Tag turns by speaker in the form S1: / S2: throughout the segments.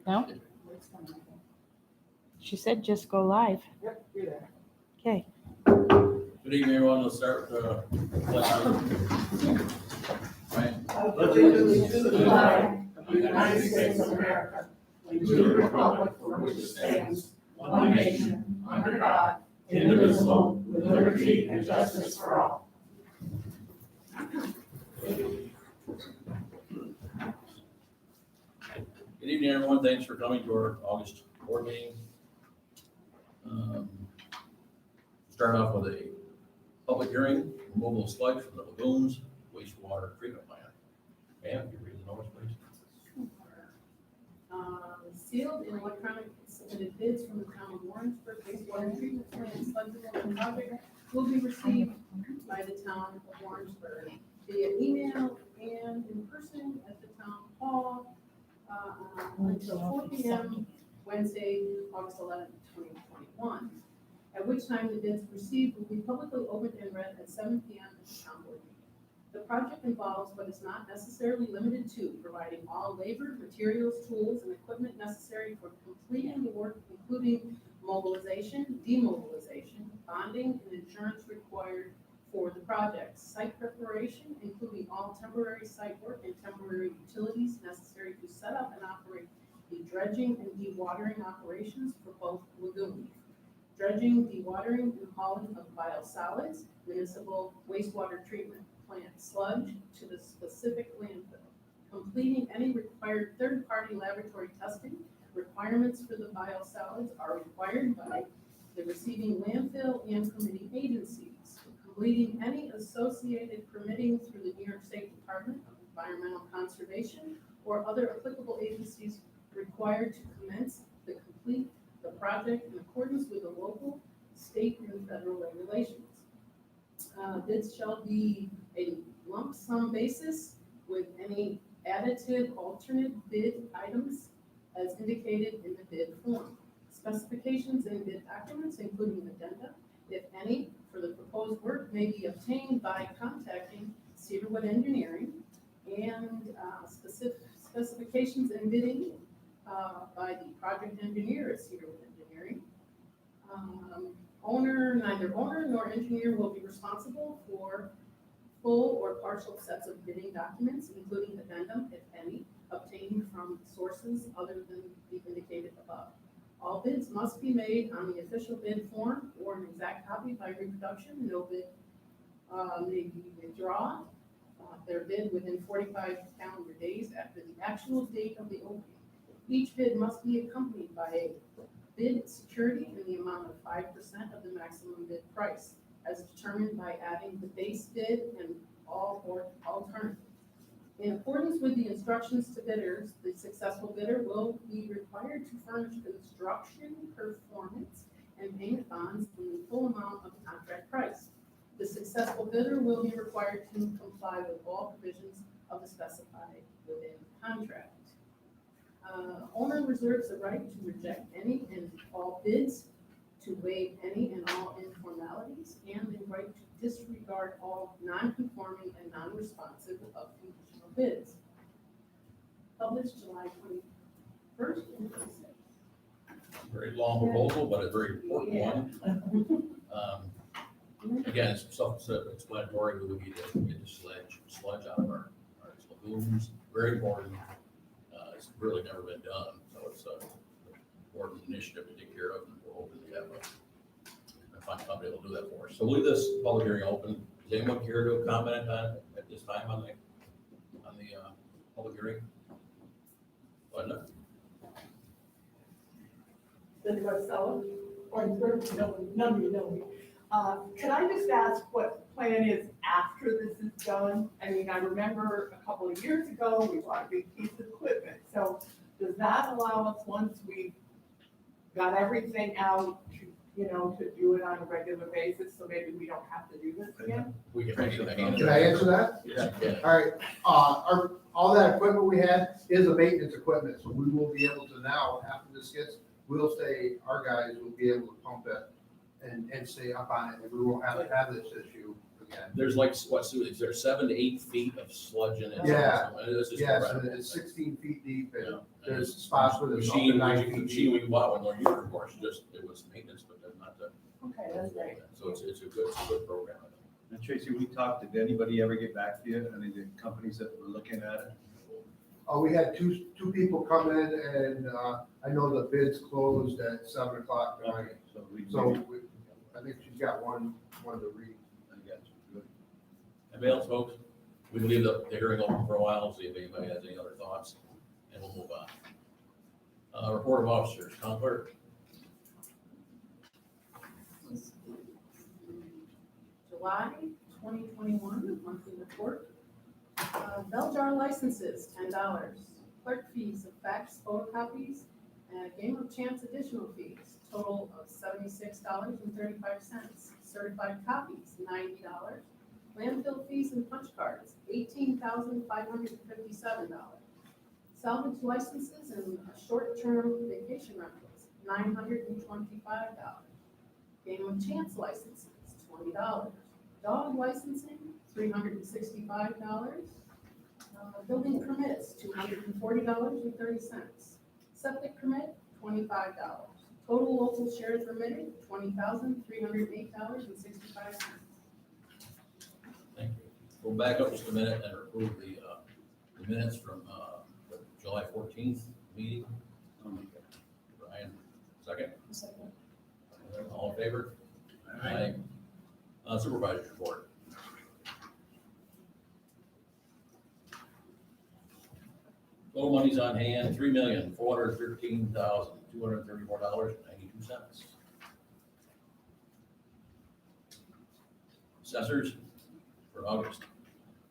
S1: No? She said just go live.
S2: Yep, you're there.
S1: Okay.
S3: Good evening, everyone. Let's start with Ryan.
S2: Allegiance to the flag of the United States of America, and to the republic for which it stands, one nation, under God, indivisible, with liberty and justice for all.
S3: Good evening, everyone. Thanks for coming to our August board meeting. Start off with a public hearing, removal of sludge from the lagoons, wastewater treatment plant. Ma'am, you read the notice, please.
S4: Sealed and electronic submitted bids from the town of Warrensburg wastewater treatment plant sludge removal project will be received by the town of Warrensburg via email and in person at the town hall until 4 p.m. Wednesday, August 11th, 2021. At which time the bids received will be publicly opened and read at 7 p.m. at the town board meeting. The project involves, but is not necessarily limited to, providing all labor, materials, tools, and equipment necessary for completing the work, including mobilization, demobilization, bonding, and insurance required for the project. Site preparation, including all temporary site work and temporary utilities necessary to set up and operate the dredging and dewatering operations for both lagoons. Dredging, dewatering, and hauling of biosolids, municipal wastewater treatment plant sludge to the specific landfill. Completing any required third-party laboratory testing. Requirements for the biosolids are required by the receiving landfill and permitting agencies. Completing any associated permitting through the New York State Department of Environmental Conservation or other applicable agencies required to commence the project in accordance with the local, state, and federal regulations. Bids shall be a lump sum basis with any additive alternate bid items as indicated in the bid form. Specifications and bid documents, including addenda, if any, for the proposed work may be obtained by contacting Cedarwood Engineering, and specifications and bidding by the project engineer at Cedarwood Engineering. Neither owner nor engineer will be responsible for full or partial sets of bidding documents, including addendum, if any, obtained from sources other than the indicated above. All bids must be made on the official bid form or an exact copy by reproduction. No bid may be withdrawn. Their bid within 45 calendar days after the actual date of the opening. Each bid must be accompanied by a bid security in the amount of 5% of the maximum bid price, as determined by adding the base bid and all or alternative. In accordance with the instructions to bidders, the successful bidder will be required to furnish construction performance and payment bonds in the full amount of the contract price. The successful bidder will be required to comply with all provisions of the specified within contract. Owner reserves the right to reject any and all bids, to waive any and all informalities, and the right to disregard all non-conforming and non-responsive of conditional bids. Published July 21st and 26th.
S3: Very long proposal, but a very important one. Again, it's self-explanatory. We need to get the sludge out of our lagoons. Very important. It's really never been done, so it's an important initiative to take care of, and we're hoping to have a fine company that will do that for us. So we'll leave this public hearing open. Does anyone care to comment on at this time on the public hearing? Linda?
S2: Linda Marcella, Warrensburg, none of you know me. Can I just ask what the plan is after this is done? I mean, I remember a couple of years ago, we bought a big piece of equipment. So does that allow us, once we got everything out, to do it on a regular basis, so maybe we don't have to do this again?
S3: We can raise the hand.
S5: Can I answer that?
S3: Yeah.
S5: All right, all that equipment we had is a maintenance equipment, so we will be able to now, after this gets, our guys will be able to pump it and stay up on it, and we won't have to have this issue, again.
S3: There's like, what, Sue, is there 7 to 8 feet of sludge in it?
S5: Yeah.
S3: It's just
S5: Yes,
S3: incredible.
S5: and it's 16 feet deep,
S3: Yeah.
S5: and
S3: And
S5: there's
S3: it's
S5: spots where there's up to
S3: Machine,
S5: 9
S3: the
S5: feet
S3: machine
S5: deep.
S3: we bought when we were more, it was maintenance, but then not the.
S2: Okay, that's great.
S3: So it's a good program.
S6: And Tracy, we talked, did anybody ever get back to you? I mean, the companies that were looking at it?
S5: Oh, we had two people come in, and I know the bids closed at 7 o'clock tonight.
S6: So we.
S5: So I think she's got one to read.
S6: I guess, good.
S3: Anybody else, folks? We can leave the hearing open for a while, see if anybody has any other thoughts, and we'll move on. Report of officers, Town Clerk.
S4: July 2021 monthly report. Bell jar licenses, $10. Clerk fees of fax photocopies, and Game of Chance additional fees, total of $76.35. Certified copies, $90. Landfill fees and punch cards, $18,557. Salvage licenses and short-term vacation rentals, $925. Game of Chance licenses, $20. Dog licensing, $365. Building permits, $240.30. Septic permit, $25. Total local shares remitted, $20,308.65.
S3: Thank you. We'll back up just a minute and approve the minutes from the July 14th meeting. Brian, second? All in favor? Aye. Supervisor's report. Total monies on hand, $3,413,234.92. Assessors for August.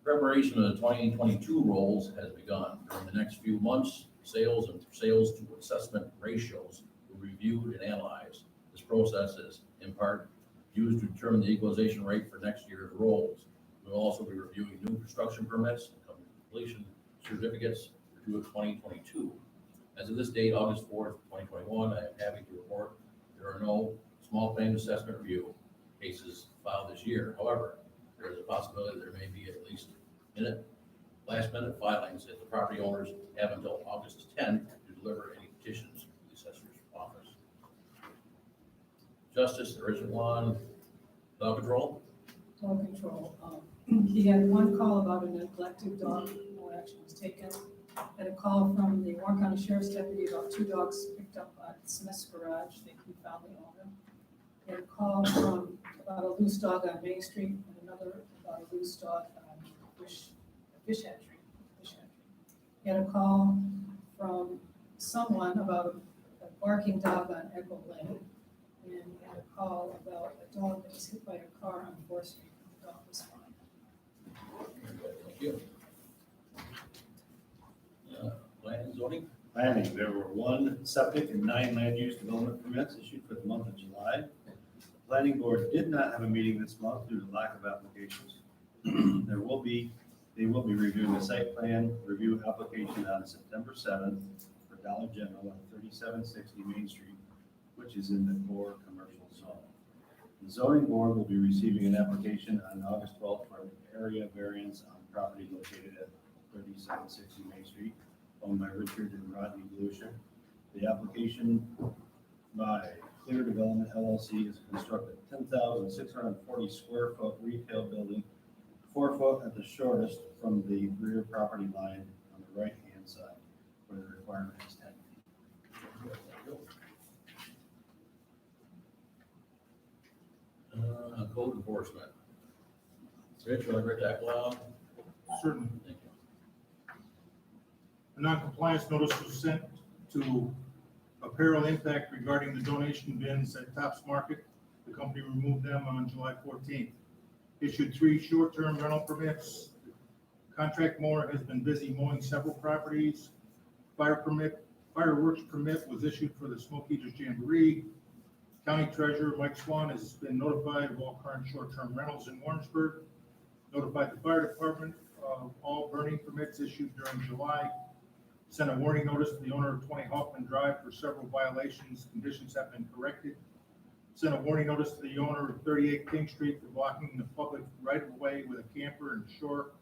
S3: Preparation of the 2022 rolls has begun. During the next few months, sales and sales to assessment ratios will be reviewed and analyzed. This process is in part used to determine the equalization rate for next year's rolls. We'll also be reviewing new construction permits and completion certificates for 2022. As of this date, August 4th, 2021, I am happy to report there are no small claim assessment review cases filed this year. However, there is a possibility there may be at least last minute filings if the property owners have until August 10th to deliver any petitions to the assessor's office. Justice, there isn't one. Dog control?
S7: Dog control. He had one call about a neglected dog, no action was taken. Had a call from the Warren County Sheriff's Deputy about 2 dogs picked up at Smith's Garage, they found the owner. He had a call from about a loose dog on Main Street, and another about a loose dog on fish hatchery. He had a call from someone about a barking dog on Echo Lane. And he had a call about a dog that was hit by a car on 4th Street. The dog was fine.
S3: Thank you. Plan and zoning?
S6: Planning, there were 1 septic and 9 land use development permits issued for the month of July. The planning board did not have a meeting this month due to lack of applications. They will be reviewing a site plan review application on September 7th for Dollar General at 3760 Main Street, which is in the core commercial zone. The zoning board will be receiving an application on August 12th for an area variance on property located at 3760 Main Street, owned by Richard and Rodney Blucher. The application by Clear Development LLC is to construct a 10,640 square foot retail building, 4 foot at the shortest from the rear property line on the right-hand side, where the requirement is 10 feet.
S3: Code enforcement. Rich, you want to read that aloud?
S8: Certainly.
S3: Thank you.
S8: A non-compliance notice was sent to Apparel Impact regarding the donation bins at Tops Market. The company removed them on July 14th. Issued 3 short-term rental permits. Contract mower has been busy mowing several properties. Fireworks permit was issued for the Smoke Eaters Jamboree. County Treasurer Mike Swan has been notified of all current short-term rentals in Warrensburg. Notified the fire department of all burning permits issued during July. Sent a warning notice to the owner of 20 Hoffman Drive for several violations. Conditions have been corrected. Sent a warning notice to the owner of 38 King Street for blocking the public right-of-way with a camper and shore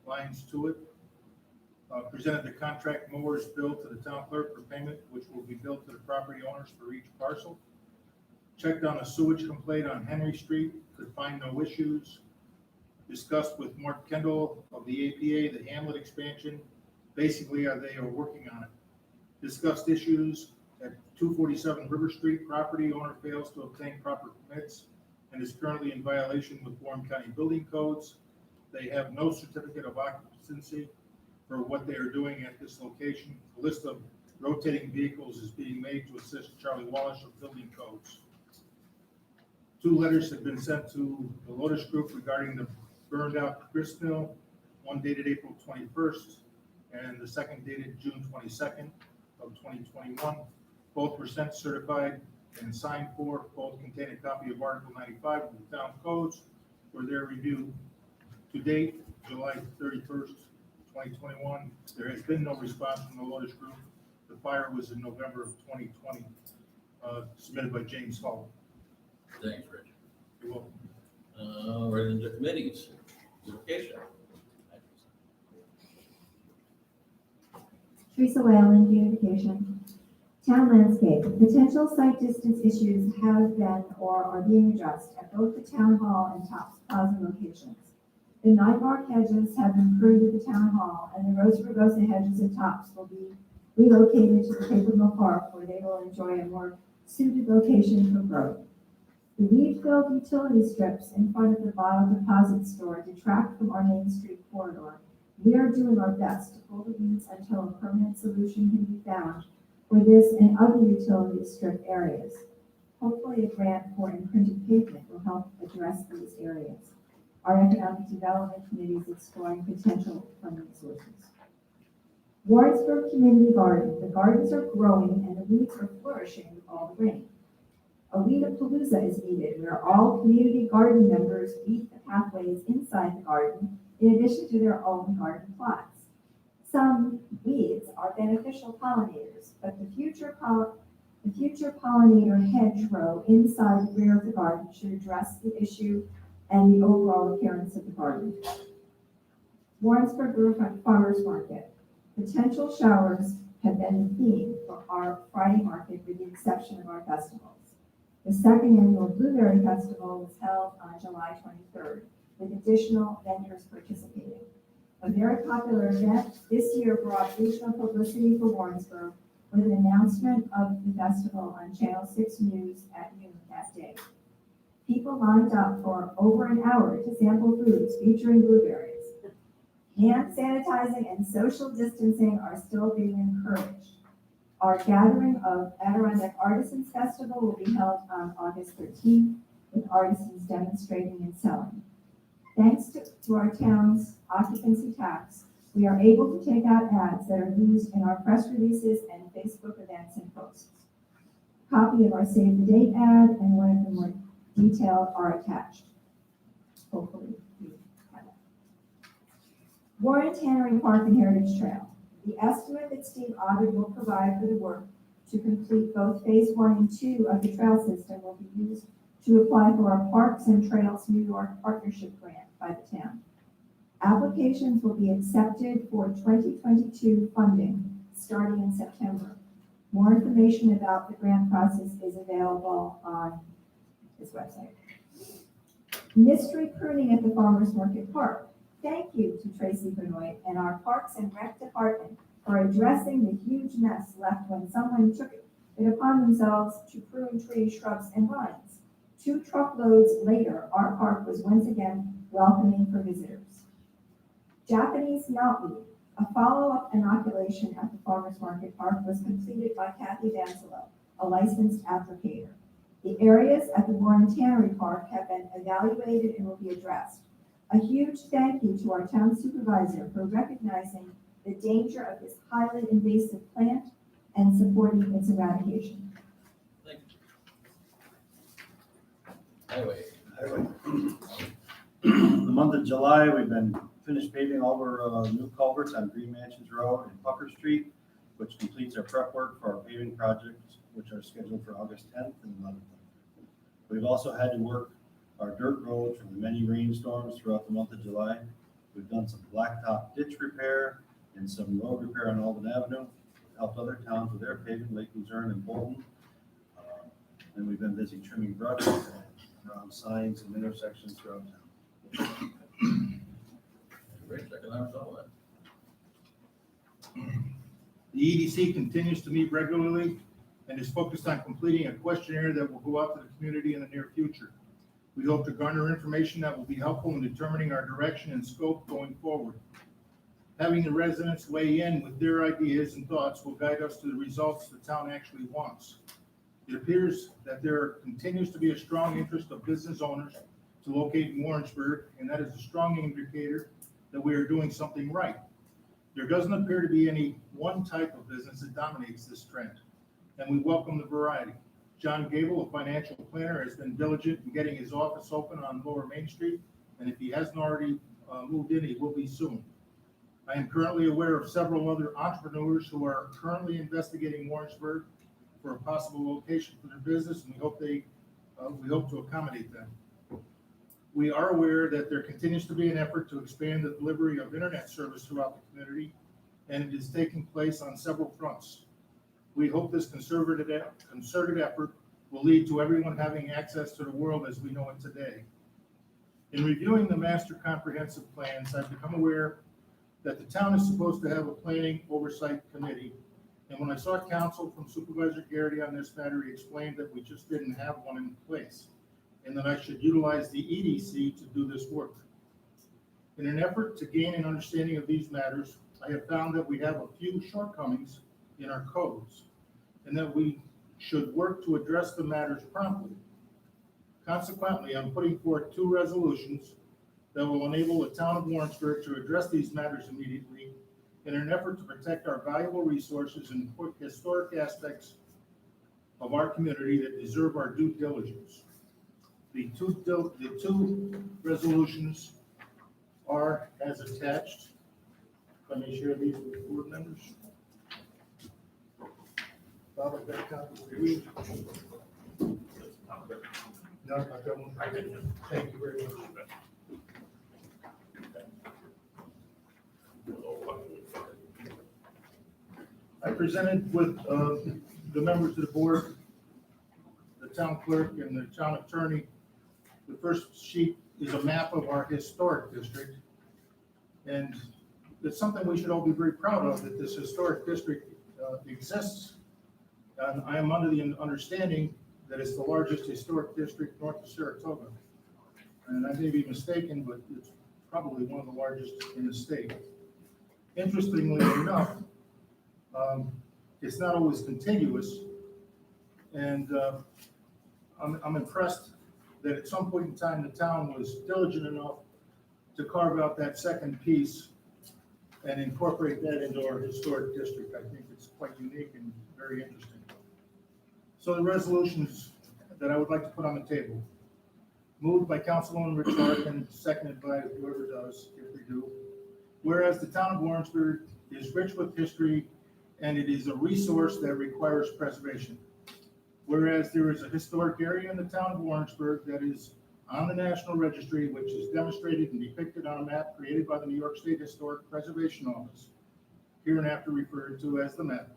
S8: lines to it. Presented the contract mowers bill to the town clerk for payment, which will be billed to the property owners for each parcel. Checked on a sewage complaint on Henry Street, could find no issues. Discussed with Mark Kendall of the APA, the Hamlet expansion. Basically, they are working on it. Discussed issues at 247 River Street, property owner fails to obtain proper permits and is currently in violation with Warren County building codes. They have no certificate of occupancy for what they are doing at this location. A list of rotating vehicles is being made to assist Charlie Walsh of building codes. 2 letters have been sent to the Lotus Group regarding the burned out grist mill, one dated April 21st and the second dated June 22nd of 2021. Both were sent certified and signed for. Both contain a copy of Article 95 of the town codes for their review. To date, July 31st, 2021, there has been no response from the Lotus Group. The fire was in November of 2020, submitted by James Hall.
S3: Thanks, Rich.
S8: You're welcome.
S3: Right into committees. Beautification.
S9: Teresa Whalen, beautification. Town landscape. Potential site distance issues have been or are being addressed at both the town hall and Tops Plaza locations. The 9-bark hedges have been pruned at the town hall, and the Rosa rugosa hedges at Tops will be relocated to the Paper Mill Park, where they will enjoy a more suited location for growth. The weed-filled utility strips in front of the bottle deposit store detract from our Main Street corridor. We are doing our best to pull the weeds until a permanent solution can be found for this and other utility strip areas. Hopefully a grant for imprinted pavement will help address these areas. Our Economic Development Committee is exploring potential funding sources. Warrensburg Community Garden. The gardens are growing and the weeds are flourishing with all the rain. A weed-a-palooza is needed, where all community garden members weed the pathways inside the garden in addition to their own garden plots. Some weeds are beneficial pollinators, but the future pollinator hedgerow inside the rear of the garden should address the issue and the overall appearance of the garden. Warrensburg Riverfront Farmers Market. Potential showers have been the theme for our Friday market with the exception of our festivals. The second annual Blueberry Festival was held on July 23rd, with additional vendors participating. A very popular event this year brought regional publicity for Warrensburg with an announcement of the festival on Channel 6 News at noon that day. People lined up for over an hour to sample foods featuring blueberries. Hand sanitizing and social distancing are still being encouraged. Our gathering of Adirondack Artisans Festival will be held on August 13th with artisans demonstrating and selling. Thanks to our town's occupancy tax, we are able to take out ads that are used in our press releases and Facebook events and posts. A copy of our Save the Date ad and one of the more detailed are attached. Hopefully you have it. Warren Tannery Park and Heritage Trail. The estimate that Steve Ovid will provide for the work to complete both phase 1 and 2 of the trail system will be used to apply for our Parks and Trails New York Partnership Grant by the town. Applications will be accepted for 2022 funding starting in September. More information about the grant process is available on this website. Mystery pruning at the Farmers Market Park. Thank you to Tracy Benoit and our Parks and Rec Department for addressing the huge mess left when someone took it upon themselves to prune trees, shrubs, and vines. 2 truckloads later, our park was once again welcoming for visitors. Japanese knotweed. A follow-up inoculation at the Farmers Market Park was completed by Kathy Vansilo, a licensed applicator. The areas at the Warren Tannery Park have been evaluated and will be addressed. A huge thank you to our town supervisor for recognizing the danger of this highly invasive plant and supporting its eradication.
S3: Thank you. Highway.
S6: The month of July, we've been finished paving all of our new culverts on Green Mansions Road and Pucker Street, which completes our prep work for our paving projects, which are scheduled for August 10th and 11th. We've also had to work our dirt road from the many rainstorms throughout the month of July. We've done some blacktop ditch repair and some road repair on Alden Avenue. Helped other towns with their paving, Lake Luzerne and Bolton. And we've been busy trimming brush around signs and intersections throughout town.
S3: Rich, economic development.
S8: The EDC continues to meet regularly and is focused on completing a questionnaire that will go out to the community in the near future. We hope to garner information that will be helpful in determining our direction and scope going forward. Having the residents weigh in with their ideas and thoughts will guide us to the results the town actually wants. It appears that there continues to be a strong interest of business owners to locate in Warrensburg, and that is a strong indicator that we are doing something right. There doesn't appear to be any one type of business that dominates this trend, and we welcome the variety. John Gable, a financial planner, has been diligent in getting his office open on Lower Main Street, and if he hasn't already moved in, he will be soon. I am currently aware of several other entrepreneurs who are currently investigating Warrensburg for a possible location for their business, and we hope to accommodate them. We are aware that there continues to be an effort to expand the delivery of internet service throughout the community, and it is taking place on several fronts. We hope this concerted effort will lead to everyone having access to the world as we know it today. In reviewing the master comprehensive plans, I've become aware that the town is supposed to have a planning oversight committee. And when I saw counsel from Supervisor Garrity on this matter, he explained that we just didn't have one in place, and that I should utilize the EDC to do this work. In an effort to gain an understanding of these matters, I have found that we have a few shortcomings in our codes, and that we should work to address the matters promptly. Consequently, I'm putting forth 2 resolutions that will enable the town of Warrensburg to address these matters immediately in an effort to protect our valuable resources and historic aspects of our community that deserve our due diligence. The two resolutions are as attached. Let me share these with the board members. Bob, I've got copies for you. No, I've got one. Thank you very much. I presented with the members of the board, the town clerk and the town attorney. The first sheet is a map of our historic district. And it's something we should all be very proud of, that this historic district exists. And I am under the understanding that it's the largest historic district north of Saratoga. And I may be mistaken, but it's probably one of the largest in the state. Interestingly enough, it's not always contiguous, and I'm impressed that at some point in time, the town was diligent enough to carve out that second piece and incorporate that into our historic district. I think it's quite unique and very interesting. So the resolutions that I would like to put on the table, moved by Councilwoman Rich Larkin, seconded by whoever does, if they do. Whereas the town of Warrensburg is rich with history and it is a resource that requires preservation. Whereas there is a historic area in the town of Warrensburg that is on the National Registry, which is demonstrated and depicted on a map created by the New York State Historic Preservation Office, hereinafter referred to as the map.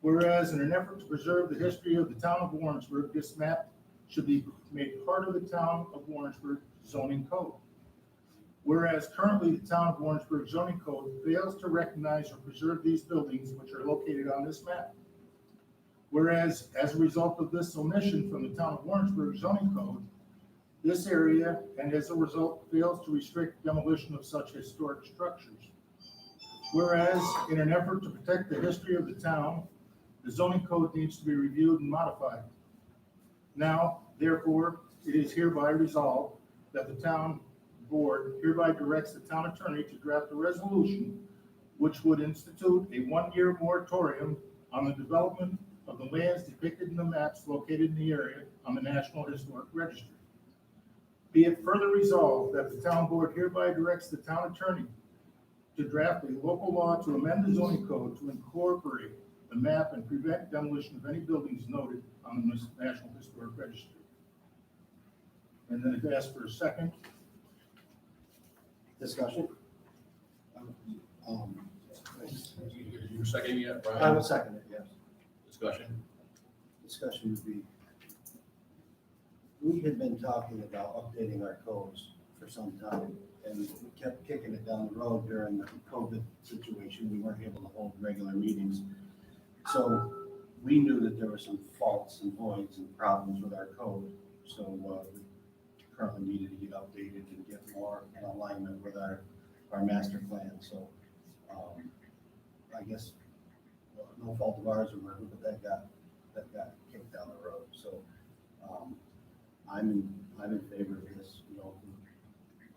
S8: Whereas in an effort to preserve the history of the town of Warrensburg, this map should be made part of the town of Warrensburg zoning code. Whereas currently the town of Warrensburg zoning code fails to recognize or preserve these buildings which are located on this map. Whereas as a result of this omission from the town of Warrensburg zoning code, this area, and as a result, fails to restrict demolition of such historic structures. Whereas in an effort to protect the history of the town, the zoning code needs to be reviewed and modified. Now, therefore, it is hereby resolved that the town board hereby directs the town attorney to draft a resolution which would institute a 1-year moratorium on the development of the lands depicted in the maps located in the area on the National Historic Registry. Be it further resolved that the town board hereby directs the town attorney to draft a local law to amend the zoning code to incorporate the map and prevent demolition of any buildings noted on the National Historic Registry. And then if asked for a second,
S6: Discussion?
S3: You second yet,
S6: I
S3: Brian?
S6: will second it, yes.
S3: Discussion?
S6: Discussion would be, we had been talking about updating our codes for some time, and we kept kicking it down the road during the COVID situation. We weren't able to hold regular meetings. So we knew that there were some faults and voids and problems with our code. So we currently needed to get updated and get more in alignment with our master plan. So I guess no fault of ours or whatever, but that got kicked down the road. So I'm in favor of this. You know,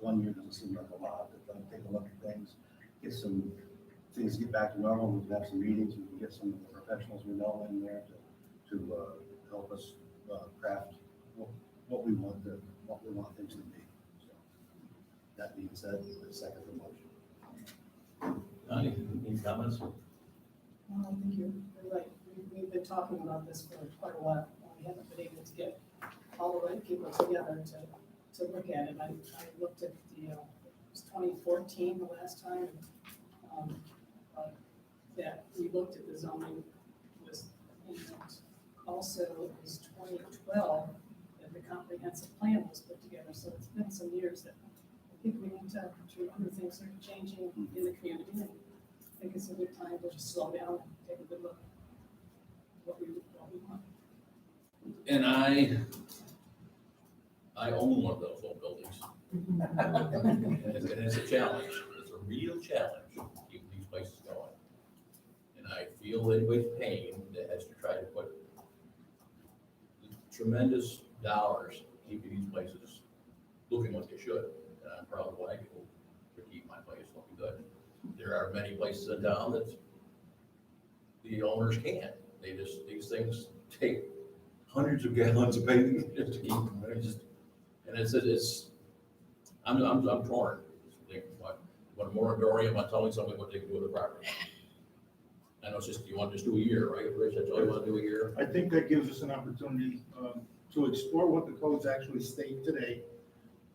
S6: 1 year doesn't seem like a lot, but take a look at things, get some things, get back to normal. We can have some meetings. We can get some of the professionals we know in there to help us craft what we want things to be. So that being said, I second the motion.
S3: Any comments?
S7: Well, I think you're right. We've been talking about this for quite a while. We haven't been able to get all the right people together to look at it. I looked at the, it was 2014 the last time. That we looked at the zoning was, and also it was 2012 that the comprehensive plan was put together. So it's been some years that I think we need to other things are changing in the community. And I think it's a good time to just slow down and take a good look at what we want.
S3: And I own one of those old buildings. And it's a challenge. It's a real challenge to keep these places going. And I feel anybody's pain that has to try to put tremendous dollars keeping these places looking like they should. And I'm proud of what I do to keep my place looking good. There are many places in town that the owners can't. These things take hundreds of gallons of paint just to keep them. And I'm torn. What a moratorium on telling somebody what they can do with the property. I know it's just, you want to just do a year, right, Rich? That's all you want to do a year?
S8: I think that gives us an opportunity to explore what the codes actually state today.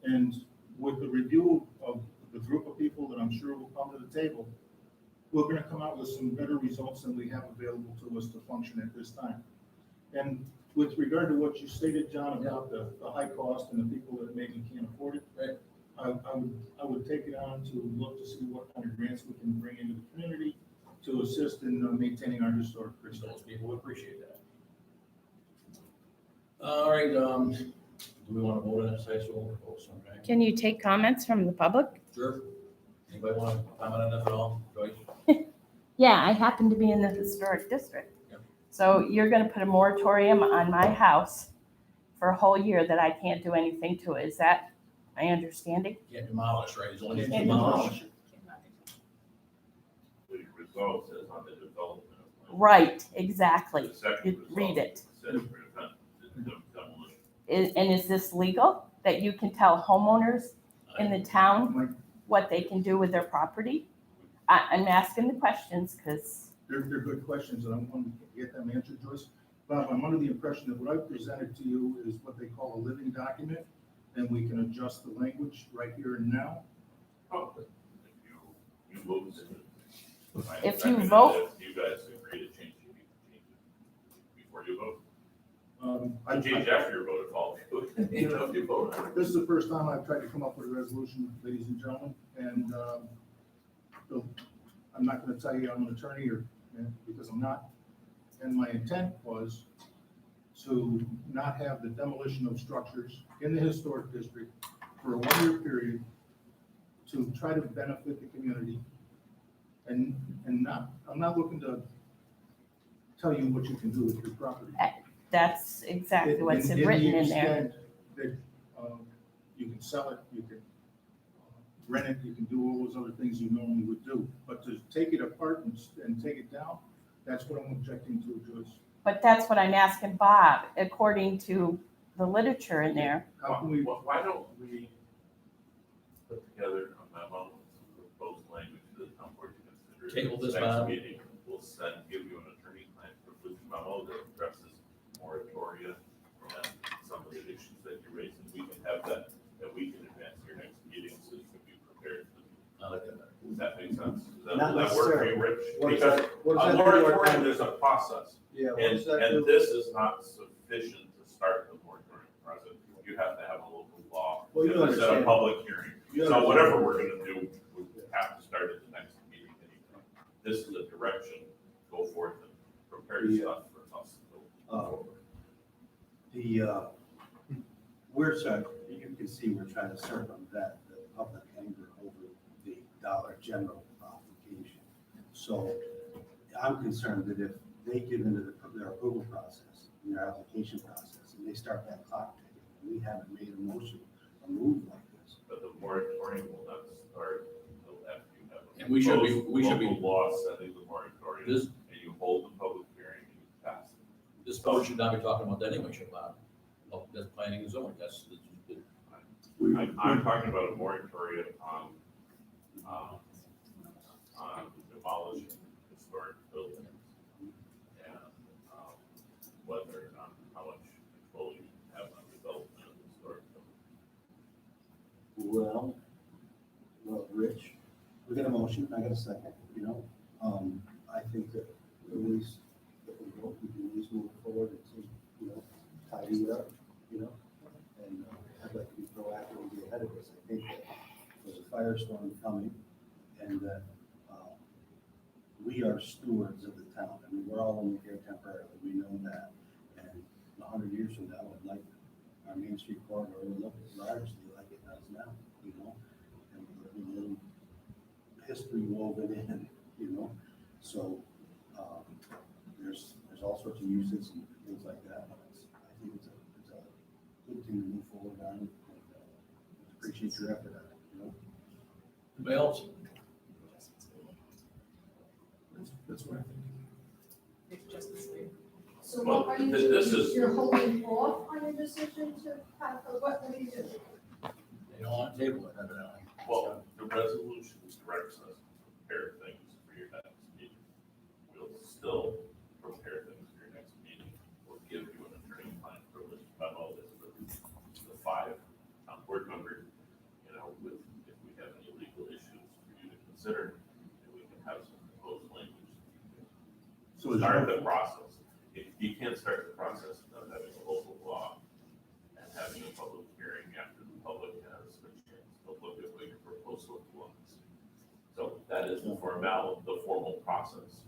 S8: And with the review of the group of people that I'm sure will come to the table, we're gonna come out with some better results than we have available to us to function at this time. And with regard to what you stated, John, about the high cost and the people that maybe can't afford it,
S3: Right.
S8: I would take it on to look to see what kind of grants we can bring into the community to assist in maintaining our historic
S3: Those
S8: crystals.
S3: people would appreciate that. All right, do we want to vote on this? I so we'll vote sometime.
S1: Can you take comments from the public?
S3: Sure. Anybody want to comment on this at all? Joyce?
S1: Yeah, I happen to be in the historic district.
S3: Yep.
S1: So you're gonna put a moratorium on my house for a whole year that I can't do anything to it. Is that my understanding?
S3: Can't demolish, right? It's only
S1: Can't
S3: demolish.
S10: The result says on the development of land.
S1: Right, exactly.
S10: The second
S1: You read
S10: result
S1: it.
S10: says prevent the demolition.
S1: And is this legal, that you can tell homeowners in the town what they can do with their property? I'm asking the questions because,
S8: They're good questions, and I want to get them answered, Joyce. Bob, I'm under the impression that what I presented to you is what they call a living document, and we can adjust the language right here and now.
S10: Oh, if you vote,
S1: If you vote-
S10: you guys agree to change it, you can change it before you vote.
S8: I
S10: Change after your vote, if all, you know, if you vote on it.
S8: This is the first time I've tried to come up with a resolution, ladies and gentlemen, and so I'm not going to tell you I'm an attorney because I'm not. And my intent was to not have the demolition of structures in the historic district for a 1 year period to try to benefit the community. And I'm not looking to tell you what you can do with your property.
S1: that's exactly what's
S8: the
S1: written in there.
S8: extent That you can sell it, you can rent it, you can do all those other things you normally would do. But to take it apart and take it down, that's what I'm objecting to, Joyce.
S1: But that's what I'm asking Bob, according to the literature in there.
S8: How can we,
S10: Why don't we put together a memo, with proposed language to the town board to consider?
S3: Table this,
S10: Next
S3: Bob.
S10: meeting, we'll give you an attorney-client privilege memo that addresses moratoria and some of the issues that you raised, and we can have that
S6: Not
S10: that work for you,
S6: necessarily.
S10: Rich?
S6: What does
S10: Because
S6: that- what does
S10: a
S6: that do to our
S10: moratorium,
S6: time?
S10: there's a process.
S6: Yeah, what
S10: And,
S6: does that do?
S10: and this is not sufficient to start the moratorium process. You have to have a local law.
S6: Well, you
S10: have to set a
S6: understand.
S10: public hearing.
S6: You
S10: So
S6: understand.
S10: whatever we're gonna do, we have to start at the next meeting anyway. This is a direction, go forth and prepare your stuff for us to go forward.
S6: We're trying, you can see we're trying to circumvent the public anger over the Dollar General application. So I'm concerned that if they get into their approval process, and their application process, and they start that clock ticking, and we haven't made a motion, a move like this.
S10: But the moratorium will not start until after you have. a
S3: And we should be-
S10: proposed
S3: we should be-
S10: local law setting the moratorium,
S3: This,
S10: and you hold the public hearing and you pass it.
S3: this board should not be talking about that anyway, should not. Oh, that's planning and zoning, that's.
S10: I'm talking about a moratorium on demolishing historic buildings and, whether or not, how much control you have on development of historic buildings.
S6: Well, Rich, we got a motion, I got a second, I think that at least, if we can at least move forward and see, tidy it up, and I'd like to be proactive and be ahead of this. I think that there's a firestorm coming, and that we are stewards of the town. I mean, we're all only here temporarily, we know that. And 100 years from now, I'd like our Main Street corridor to look largely like it does now, and with a little history woven in, So there's all sorts of uses and things like that. I think it's a good thing to move forward on, and appreciate your effort on it,
S3: Anybody else?
S8: That's what I think.
S7: It's just the same.
S11: So
S10: Well,
S11: what are you
S10: this
S11: doing?
S10: is-
S11: You're holding off on your decision to have, what are you doing?
S3: They don't want to table it, evidently.
S10: Well, the resolution directs us to prepare things for your next meeting. We'll still prepare things for your next meeting. We'll give you an attorney-client privilege memo that's for the 5 board members, with, if we have any legal issues for you to consider, and we can have some proposed language.
S8: So is
S10: Start
S8: your-
S10: the process. If you can't start the process without having a local law and having a public hearing after the public has a chance to look at what your proposal was. So that is the formal process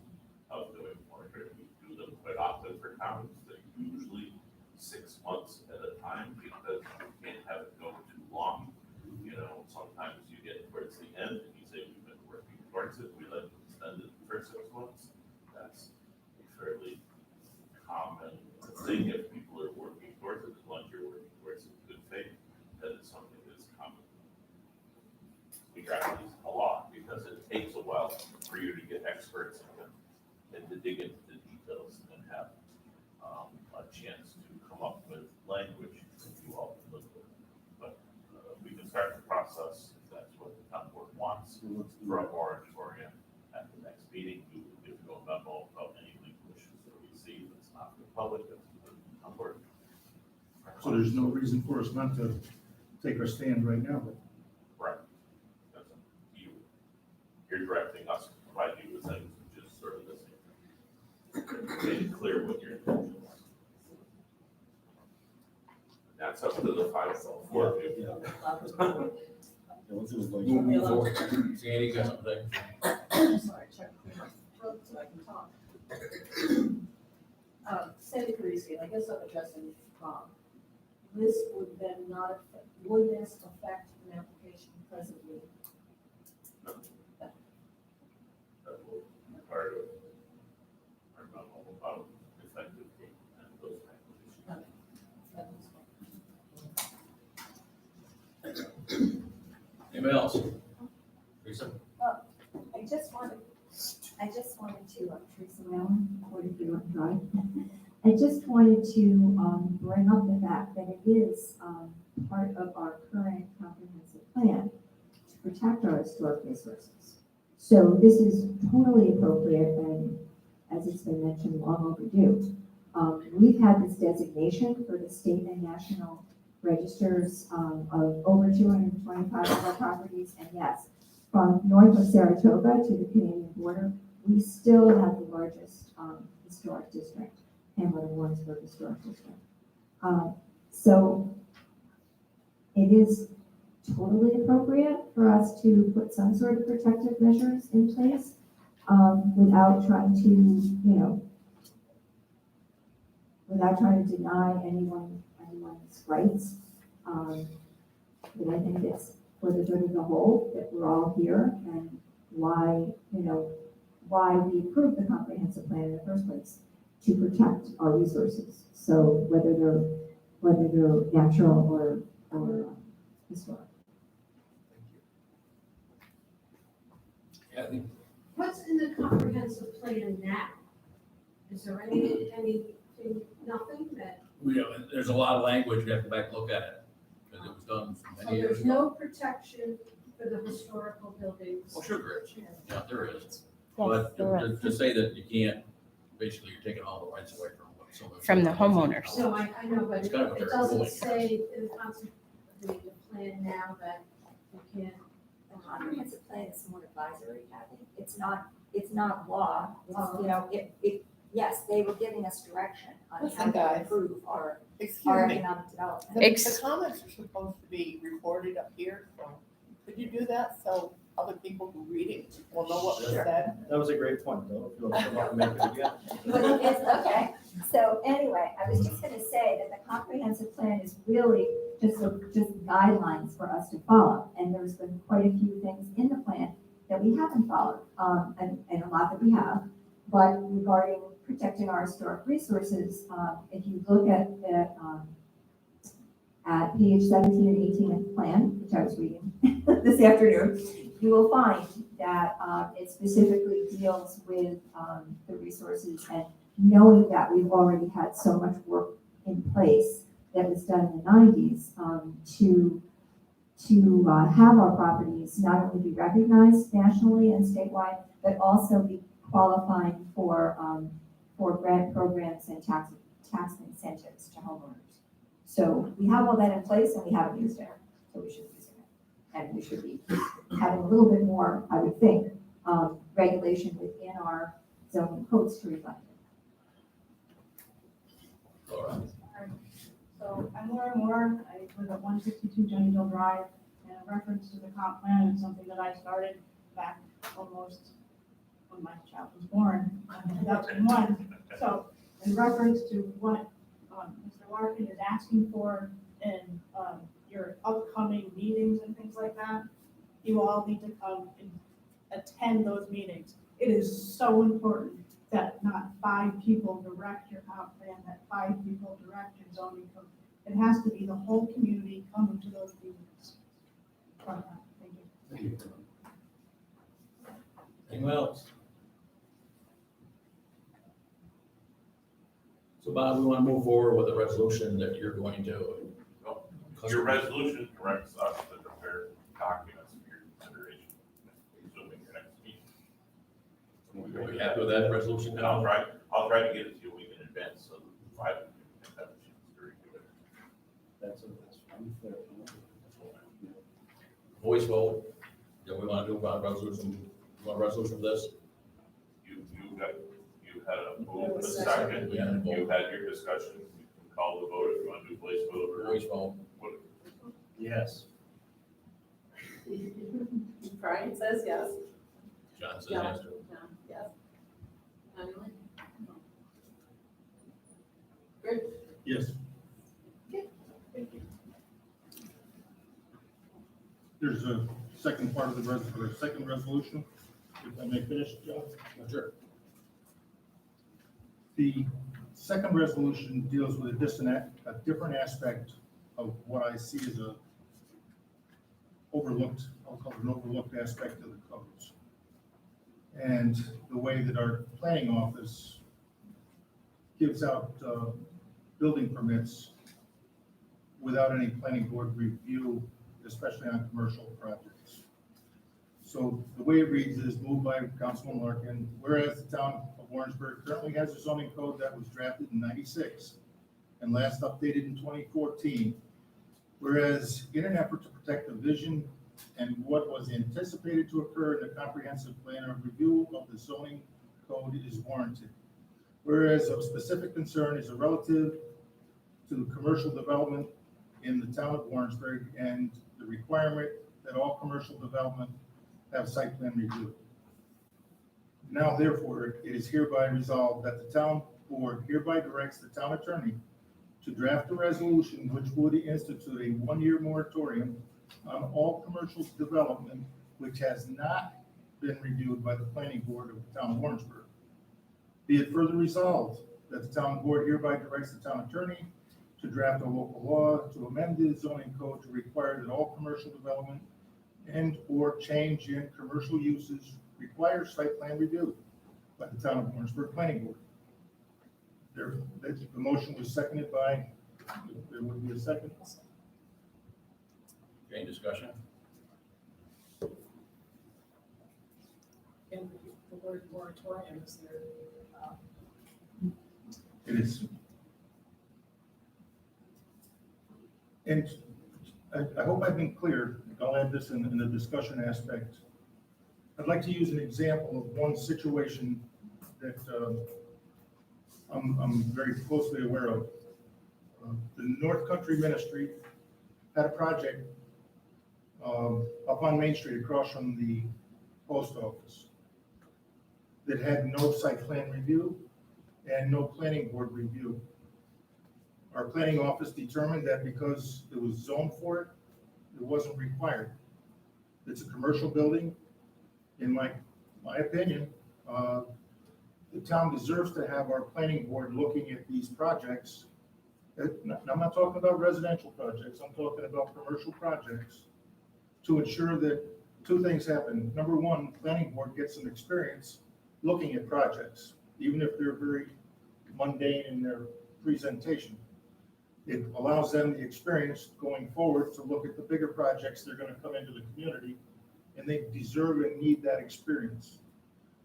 S10: of doing moratorium. We do them quite often for towns. They're usually 6 months at a time because you can't have it go too long. Sometimes you get towards the end and you say, we've been working towards it, we let it extend it for 6 months. That's a fairly common thing if people are working towards it, as long as you're working towards it in good faith, that is something that's common. We draft these a lot because it takes a while for you to get experts and to dig into the details and have a chance to come up with language that you all can live with. But we can start the process if that's what the town board wants for a moratorium at the next meeting. We will give you a memo of any legal issues that we see that's not for the public, that's for the town board.
S8: So there's no reason for us not to take our stand right now.
S10: Right. That's up to you. You're directing us to provide you with things, which is sort of the same thing. Make it clear what your intention was. That's up to the 4 of you.
S3: Move forward. Sandy, you got something?
S11: Sorry, check my throat so I can talk. Sandy Parisi, I guess I'm addressing Bob. This would then not, would this affect an application presently?
S10: That will be part of our memo about effective date and those type of issues.
S3: Anybody else? Teresa?
S9: I just wanted to, Teresa Whalen, 43 North Drive. I just wanted to bring up the fact that it is part of our current comprehensive plan to protect our historic resources. So this is totally appropriate and, as it's been mentioned, long overdue. We've had this designation for the state and national registers of over 225 of our properties, and yes, from north of Saratoga to the Canadian border, we still have the largest historic district, Warrensburg Historic District. So it is totally appropriate for us to put some sort of protective measures in place without trying to, without trying to deny anyone's rights. But I think it's for the good of the whole that we're all here and why we approved the comprehensive plan in the first place, to protect our resources. So whether they're natural or historic.
S3: Yeah, I think
S11: What's in the comprehensive plan now? Is there anything, nothing that,
S3: there's a lot of language, we have to go back and look at it, because it was done
S11: so
S3: many years
S11: there's
S3: ago.
S11: no protection for the historical buildings?
S3: Well, sure there is, yeah, there is.
S1: Yes,
S3: But
S1: there
S3: to
S1: is.
S3: to say that you can't, basically you're taking all the rights away from what someone.
S1: From the homeowners.
S11: So I know, but
S3: It's kind of a
S11: it
S3: very
S11: doesn't
S3: ruling.
S11: say in the plan now that you can't.
S9: The comprehensive plan is more advisory, Kathy. It's not law. Yes, they were giving us direction on how
S2: Listen,
S9: to
S2: guys.
S9: improve our
S2: Excuse me,
S9: economic development.
S2: the comments are supposed to be recorded up here, so could you do that so other people who read it will know what was said?
S6: That was a great point, though, if you want to come up and make it again.
S9: But it's okay. So anyway, I was just gonna say that the comprehensive plan is really just guidelines for us to follow. And there's been quite a few things in the plan that we haven't followed, and a lot that we have. But regarding protecting our historic resources, if you look at page 17 and 18 of the plan, which I was reading this afternoon, you will find that it specifically deals with the resources, and knowing that we've already had so much work in place that was done in the 90s to have our properties not only be recognized nationally and statewide, but also be qualifying for grant programs and tax incentives to homeowners. So we have all that in place and we haven't used it, so we should be using it. And we should be having a little bit more, I would think, regulation within our zoning codes to reflect it.
S3: All right.
S12: So I'm Laura Moore, I live at 162 Jennydale Drive, and a reference to the comp plan is something that I started back almost when my child was born, in 2001. So in reference to what Mr. Larkin is asking for in your upcoming meetings and things like that, you all need to come and attend those meetings. It is so important that not 5 people direct your comp plan, that 5 people direct your zoning code. It has to be the whole community coming to those meetings. Thank you.
S3: Thank you. Anyone else? So Bob, we want to move forward with a resolution that you're going to.
S10: Your resolution directs us to prepare documents for your consideration, assuming your next meeting.
S3: Are we happy with that resolution
S10: And
S3: now?
S10: I'll try to get it to you a week in advance, so the 5 of you can have a chance to review it.
S6: That's unfair.
S3: Voice vote. Do we want to do a resolution, you want a resolution for this?
S10: You had a move, a second,
S3: We had a vote.
S10: you had your discussion, you can call the vote if you want to do voice vote or.
S3: Voice vote.
S6: Yes.
S4: Brian says yes.
S3: John says yes.
S4: Yes. Emily? Good.
S8: Yes. There's a second part of the second resolution, if I may finish, Joe.
S3: Sure.
S8: The second resolution deals with a different aspect of what I see as a overlooked, I'll call it an overlooked aspect of the codes. And the way that our planning office gives out building permits without any planning board review, especially on commercial projects. So the way it reads is moved by Councilman Larkin, whereas the town of Warrensburg currently has a zoning code that was drafted in '96 and last updated in 2014. Whereas in an effort to protect the vision and what was anticipated to occur in the comprehensive plan or review of the zoning code is warranted. Whereas of specific concern is a relative to commercial development in the town of Warrensburg and the requirement that all commercial development have site plan review. Now therefore, it is hereby resolved that the town board hereby directs the town attorney to draft a resolution which would institute a one-year moratorium on all commercial development which has not been reviewed by the planning board of the town of Warrensburg. Be it further resolved that the town board hereby directs the town attorney to draft a local law to amend the zoning code to require that all commercial development and or change in commercial uses require site plan review by the town of Warrensburg Planning Board. The motion was seconded by, there would be a second.
S3: Any discussion?
S7: And the word moratorium is there.
S8: It is. And I hope I've been clear. I'll add this in the discussion aspect. I'd like to use an example of one situation that I'm very closely aware of. The North Country Ministry had a project up on Main Street across from the post office that had no site plan review and no planning board review. Our planning office determined that because it was zoned for it, it wasn't required. It's a commercial building. In my opinion, the town deserves to have our planning board looking at these projects. I'm not talking about residential projects, I'm talking about commercial projects, to ensure that two things happen. Number one, planning board gets some experience looking at projects, even if they're very mundane in their presentation. It allows them the experience going forward to look at the bigger projects that are going to come into the community, and they deserve and need that experience.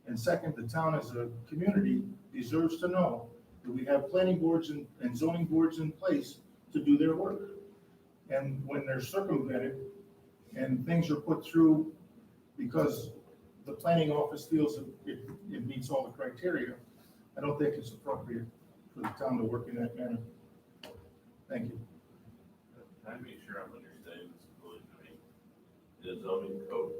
S8: And second, the town as a community deserves to know that we have planning boards and zoning boards in place to do their work. And when they're circumvented and things are put through because the planning office feels it meets all the criteria, I don't think it's appropriate for the town to work in that manner. Thank you.
S10: Can I make sure I'm understanding this clearly? I mean, the zoning code,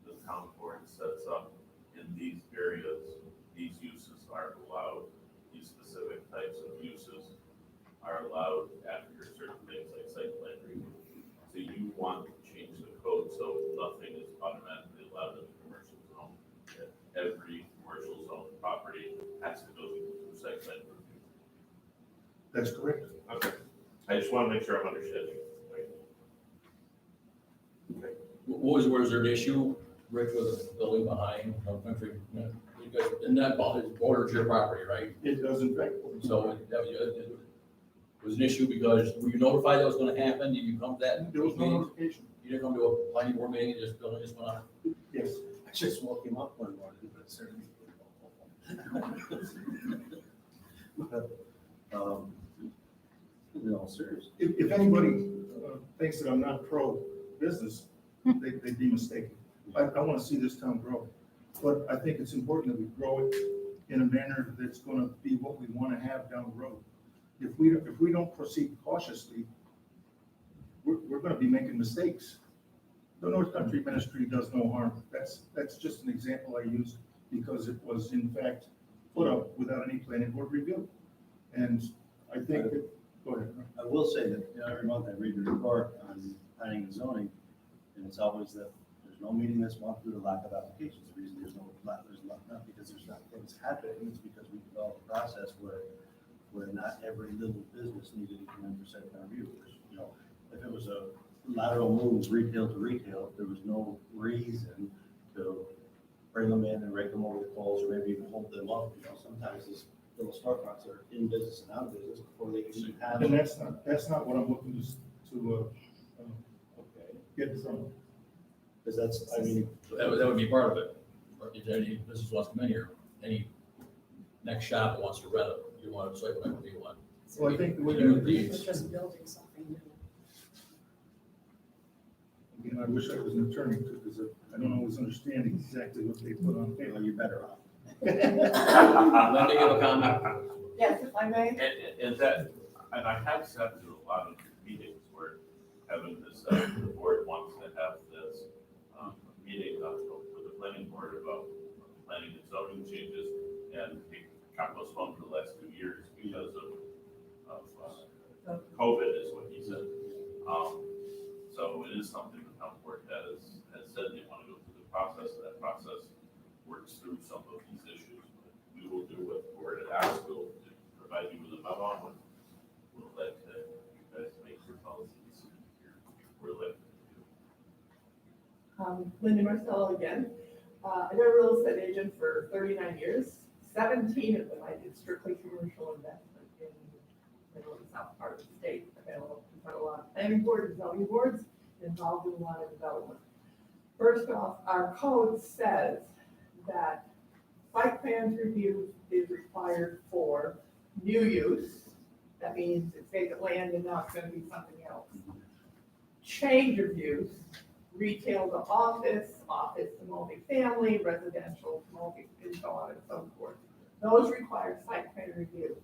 S10: the town board sets up in these areas, these uses are allowed, these specific types of uses are allowed after certain things like site plan review. So you want to change the code so nothing is automatically allowed in the commercial zone. That every commercial zone property has to go through site plan review.
S8: That's correct.
S10: Okay, I just want to make sure I'm understanding. Okay.
S3: Was there an issue, Rick, with the building behind North Country? Because in that borders your property, right?
S8: It does in fact.
S3: So it was an issue because were you notified that was going to happen? Did you come to that?
S8: There was no
S3: meeting?
S8: notification.
S3: You didn't come to a planning board meeting and just building just went on?
S8: Yes.
S6: I just woke him up one morning, but certainly. In all seriousness.
S8: If anybody thinks that I'm not pro-business, they'd be mistaken. I want to see this town grow, but I think it's important that we grow it in a manner that's going to be what we want to have down the road. If we don't proceed cautiously, we're going to be making mistakes. The North Country Ministry does no harm. That's just an example I used because it was in fact put up without any planning board review. And I think that, go ahead.
S6: I will say that every month I read the report on planning and zoning, and it's always that there's no meeting this month due to lack of applications. The reason there's not because there's not things happening, it's because we developed a process where not every little business needed to come in for site plan review. You know, if it was a lateral move retail to retail, there was no reason to bring them in and rake them over the coals or maybe even hold them up. You know, sometimes these little storefronts are in business and out of business before they can even have.
S8: And that's not what I'm looking to get from.
S6: Because that's, I mean.
S3: That would be part of it. If any business wants to come in here, any next shop that wants to rent it, you want to say what would be one.
S8: Well, I think the way
S3: You
S8: that
S3: need-
S7: It's just building something new.
S8: You know, I wish I was an attorney too, because I don't always understand exactly what they put on paper.
S6: You're better off.
S3: Linda, you have a comment?
S2: Yes, if I may.
S10: And that, and I have said to a lot of meetings where Kevin has said the board wants to have this meeting with the planning board about planning and zoning changes, and it got postponed for the last 2 years because of COVID is what he said. So it is something the town board has said they want to go through the process, and that process works through some of these issues. We will do what the board had asked, we'll provide you with a memo, and we'll let you guys make your policies. We're let.
S2: Linda Marcello again. I've been a real estate agent for 39 years. 17 of them I did strictly commercial investment in the middle and south part of the state. I've been in front of a lot of planning boards and zoning boards, involved in a lot of development. First off, our code says that site plan review is required for new use. That means it's vacant land and now it's going to be something else. Change of use, retail to office, office to multifamily, residential to multi, and so on and so forth. Those require site plan review.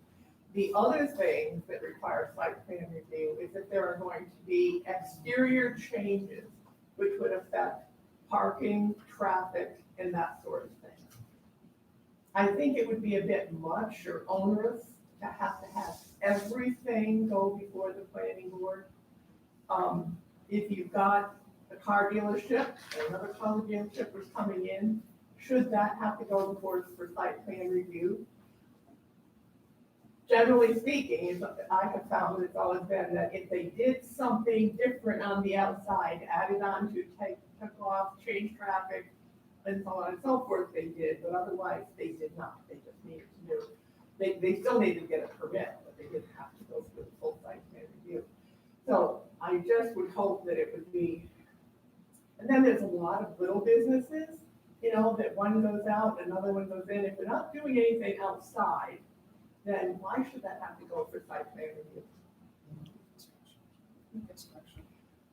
S2: The other things that require site plan review is if there are going to be exterior changes which would affect parking, traffic, and that sort of thing. I think it would be a bit much or onerous to have everything go before the planning board. If you've got a car dealership, and another car dealership was coming in, should that have to go before for site plan review? Generally speaking, I have found that it's always been that if they did something different on the outside, added on to took off, changed traffic, and so on and so forth, they did, but otherwise they did not. They just needed to do, they still needed to get a permit, but they didn't have to go through the full site plan review. So I just would hope that it would be, and then there's a lot of little businesses, you know, that one goes out, another one goes in. If they're not doing anything outside, then why should that have to go for site plan review?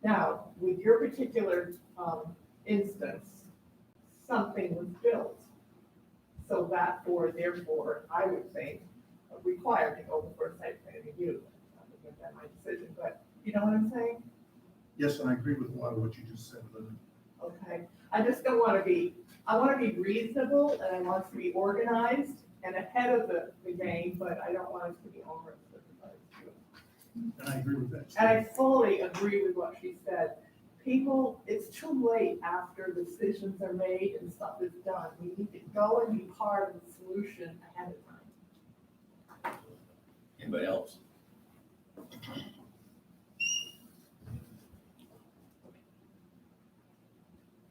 S2: Now, with your particular instance, something was built. So therefore, I would think, required to go before site plan review. That would have been my decision, but you know what I'm saying?
S8: Yes, and I agree with a lot of what you just said, Linda.
S2: Okay, I just don't want to be, I want to be reasonable and I want to be organized and ahead of the game, but I don't want it to be onerous with regards to it.
S8: And I agree with that.
S2: And I fully agree with what she said. People, it's too late after decisions are made and stuff is done. We need to go and be part of the solution ahead of time.
S3: Anybody else?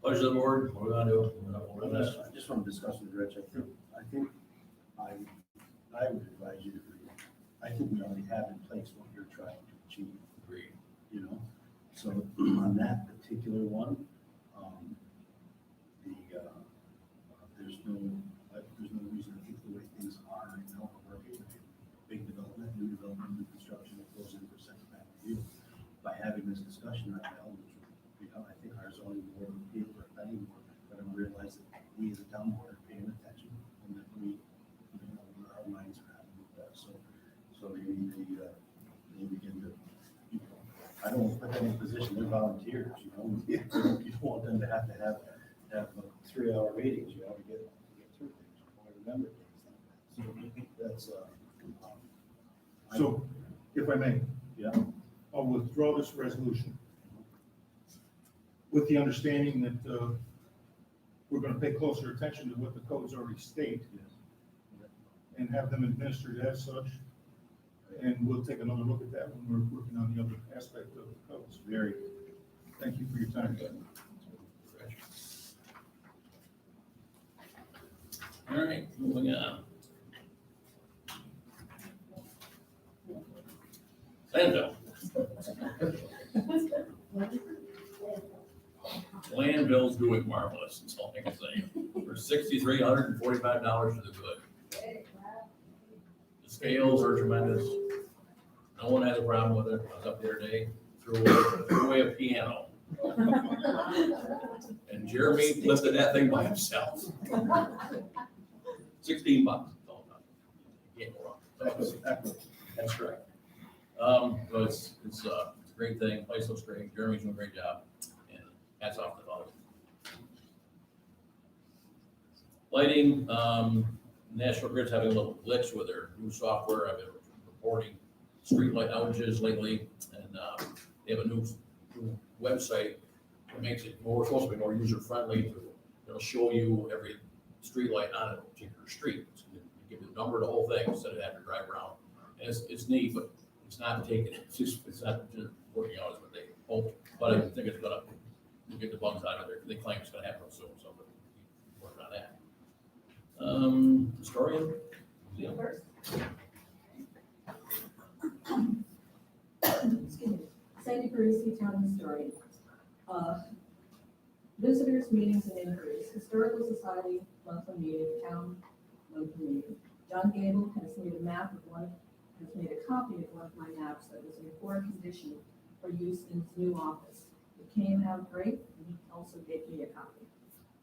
S3: Pleasure of the board, what are we gonna do? We're gonna vote on this?
S6: I just want to discuss with Rich, I would advise you to agree. I think we already have in place what you're trying to achieve.
S3: Agreed.
S6: You know, so on that particular one, there's no reason to think the way things are right now, we're working with big development, new construction that goes in for second time review. By having this discussion right now, which, you know, I think our zoning board of appeals or planning board, but I realize that we as a town board are paying attention and that we, you know, our minds are having with that. So you need to, they begin to, you know, I don't put them in position, they're volunteers, you know, you don't want them to have 3-hour meetings, you know, to get through things, you want to remember things like that. So that's,
S8: So, if I may,
S6: yeah,
S8: I'll withdraw this resolution with the understanding that we're going to pay closer attention to what the codes already state and have them administered as such. And we'll take another look at that when we're working on the other aspect of the codes.
S6: very,
S8: Thank you for your time.
S3: All right, moving on. Landfill. Landfill's doing marvelous, that's all I can say. For $6,345 to the good. The scales are tremendous. No one has a problem with it. I was up there today, threw away a piano. And Jeremy lifted that thing by himself. 16 bucks. Yeah, that's right. So it's a great thing. Place looks great. Jeremy's doing a great job. And hats off to all of you. Lighting, National Grid's having a little glitch with their new software. I've been reporting street light outages lately, and they have a new website that makes it more, supposed to be more user-friendly. It'll show you every street light on a particular street. It's gonna give you the number, the whole thing, instead of having to drive around. And it's neat, but it's not it's not just working out as what they hope. But I think it's gonna get the bugs out of there. They claim it's gonna happen soon, so we'll work on that. Historian? Yeah.
S11: First. Excuse me. Sandy Parisi, Town Historian. Visitors, meetings, and inquiries. Historical Society, monthly meeting, Town, monthly meeting. John Gable has made a copy of one of my maps that was in poor condition for use in his new office. It came out great, and he also gave me a copy.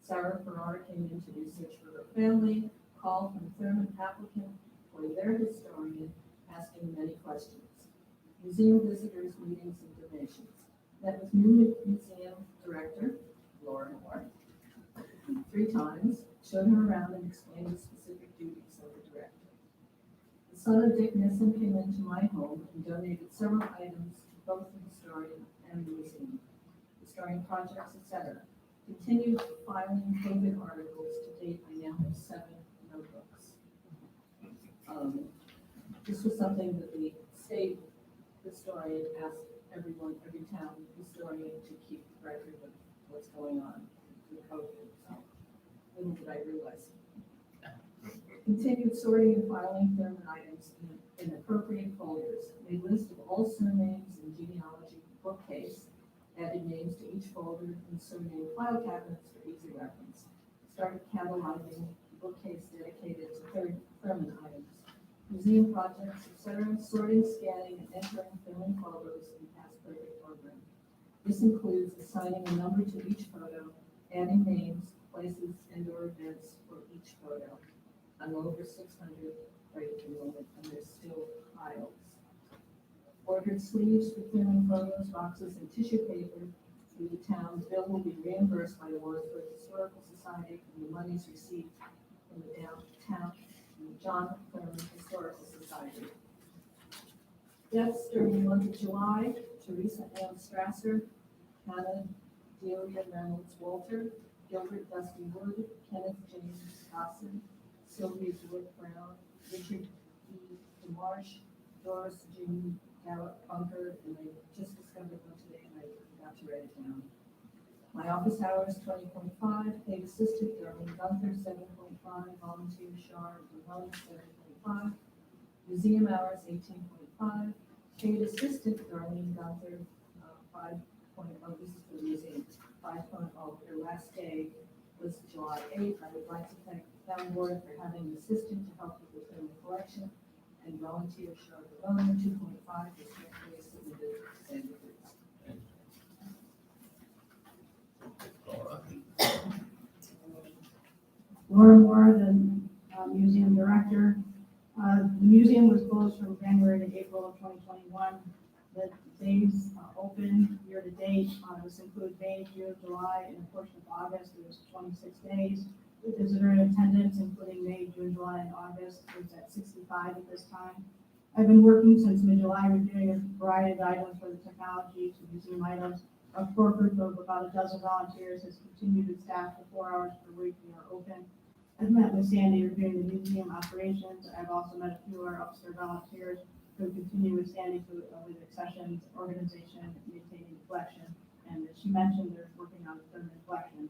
S11: Sarah Ferrara came in to research for her family, called from Thurman applicant for their historian, asking many questions. Museum visitors, meetings, and donations. Met with new museum director, Laura Moore, 3 times, showed her around and explained the specific duties of the director. The son of Dick Nissen came into my home and donated several items to both the historian and the museum, historian projects, etc. Continued filing COVID articles. To date, I now have 7 notebooks. This was something that the state historian asked everyone, every town historian to keep record of what's going on with COVID. So little did I realize. Continued sorting and filing Thurman items in appropriate folders. Made list of all surnames and genealogy bookcase. Added names to each folder and surname file cabinets for easy reference. Started cataloging bookcase dedicated to Thurman items. Museum projects, etc., sorting, scanning, and entering filling photos in Past Perfect program. This includes assigning a number to each photo, adding names, places, and/or events for each photo. I'm over 600 right at the moment, and there's still piles. Ordered sleeves for filming photos, boxes, and tissue paper through the town. Bill will be reimbursed by the Warrensburg Historical Society from the monies received from the downtown John Thurman Historical Society. Deaths during the month of July: Teresa Ann Strasser, Hannah Delia Reynolds Walter, Gilbert Dusty Wood, Kenneth James Dawson, Sylvia Wood Brown, Richard E. DeMarsh, Doris Jean Gallup Bunker, and I just discovered one today and I forgot to write it down. My office hours 20.5, paid assistant Darlene Gunther 7.5, volunteer Shar Mahoney 7.5, museum hours 18.5, paid assistant Darlene Gunther 5.0, this is for the museum, 5.0. Their last day was July 8th. I would like to thank the town board for having an assistant to help with the film collection, and volunteer Shar Mahoney 2.5 respectfully submitted to Sandy Cruz.
S12: Laura Moore, the museum director. The museum was closed from January to April of 2021. The days open year to date, this includes May, June, July, and a portion of August. It was 26 days. The visitor in attendance, including May, June, July, and August, was at 65 at this time. I've been working since mid-July, reviewing a variety of items for the technology to museum items. A core group of about a dozen volunteers has continued to staff for 4 hours per week. We are open. I've met with Sandy reviewing the museum operations. I've also met a few of our upstairs volunteers who continue with Sandy with accessions, organization, maintaining the collection. And as she mentioned, they're working on the Thurman collection.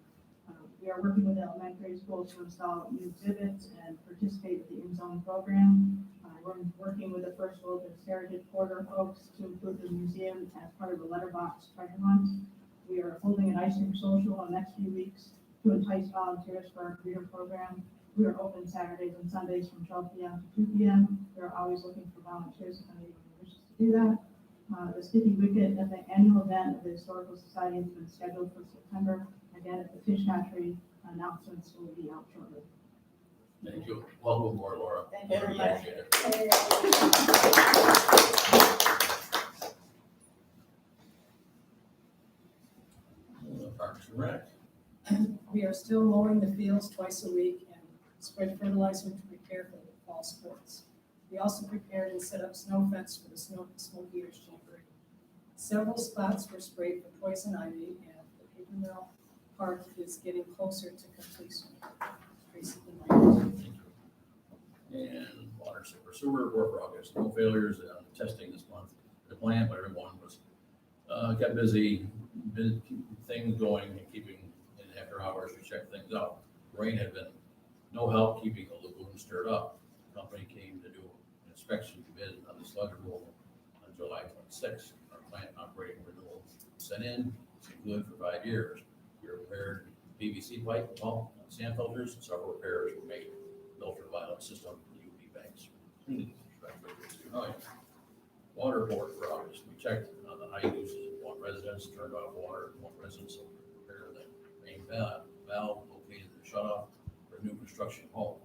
S12: We are working with elementary schools to install new exhibits and participate with the in-zone program. We're working with the First World Heritage Quarter folks to include the museum as part of the letterbox treasure hunt. We are holding an ice cream social in the next few weeks to entice volunteers for our career program. We are open Saturdays and Sundays from 12 p.m. to 2 p.m. We are always looking for volunteers if anyone wishes to do that. The Sticky Wicket at the annual event of the Historical Society has been scheduled for September. Again, at the Fish Hatchery, announcements will be out shortly.
S3: Thank you. Welcome aboard, Laura.
S2: Thank you very much.
S3: Appreciate it. Parks and Rec.
S7: We are still mowing the fields twice a week and spread fertilizer to prepare for the fall sports. We also prepared and set up snow fence for the smoke eaters jamboree. Several spots were sprayed for poison ivy, and the paper mill park is getting closer to completion. Tracy can write.
S3: And water sewer report for August. No failures on testing this month. The plan, but everyone was, kept busy, keeping things going and keeping in after hours to check things out. Rain had been no help keeping the lagoon stirred up. The company came to do an inspection bid on the sludge removal on July 26th. Our plant operating renewal sent in, it's good for 5 years. We repaired PVC pipe, well, sand filters, several repairs were made. Ultraviolet system, UV banks, cleaning, water board for August. We checked on the high uses of one residence, turned off water in one residence, repaired the main valve, located the shut off for a new construction home.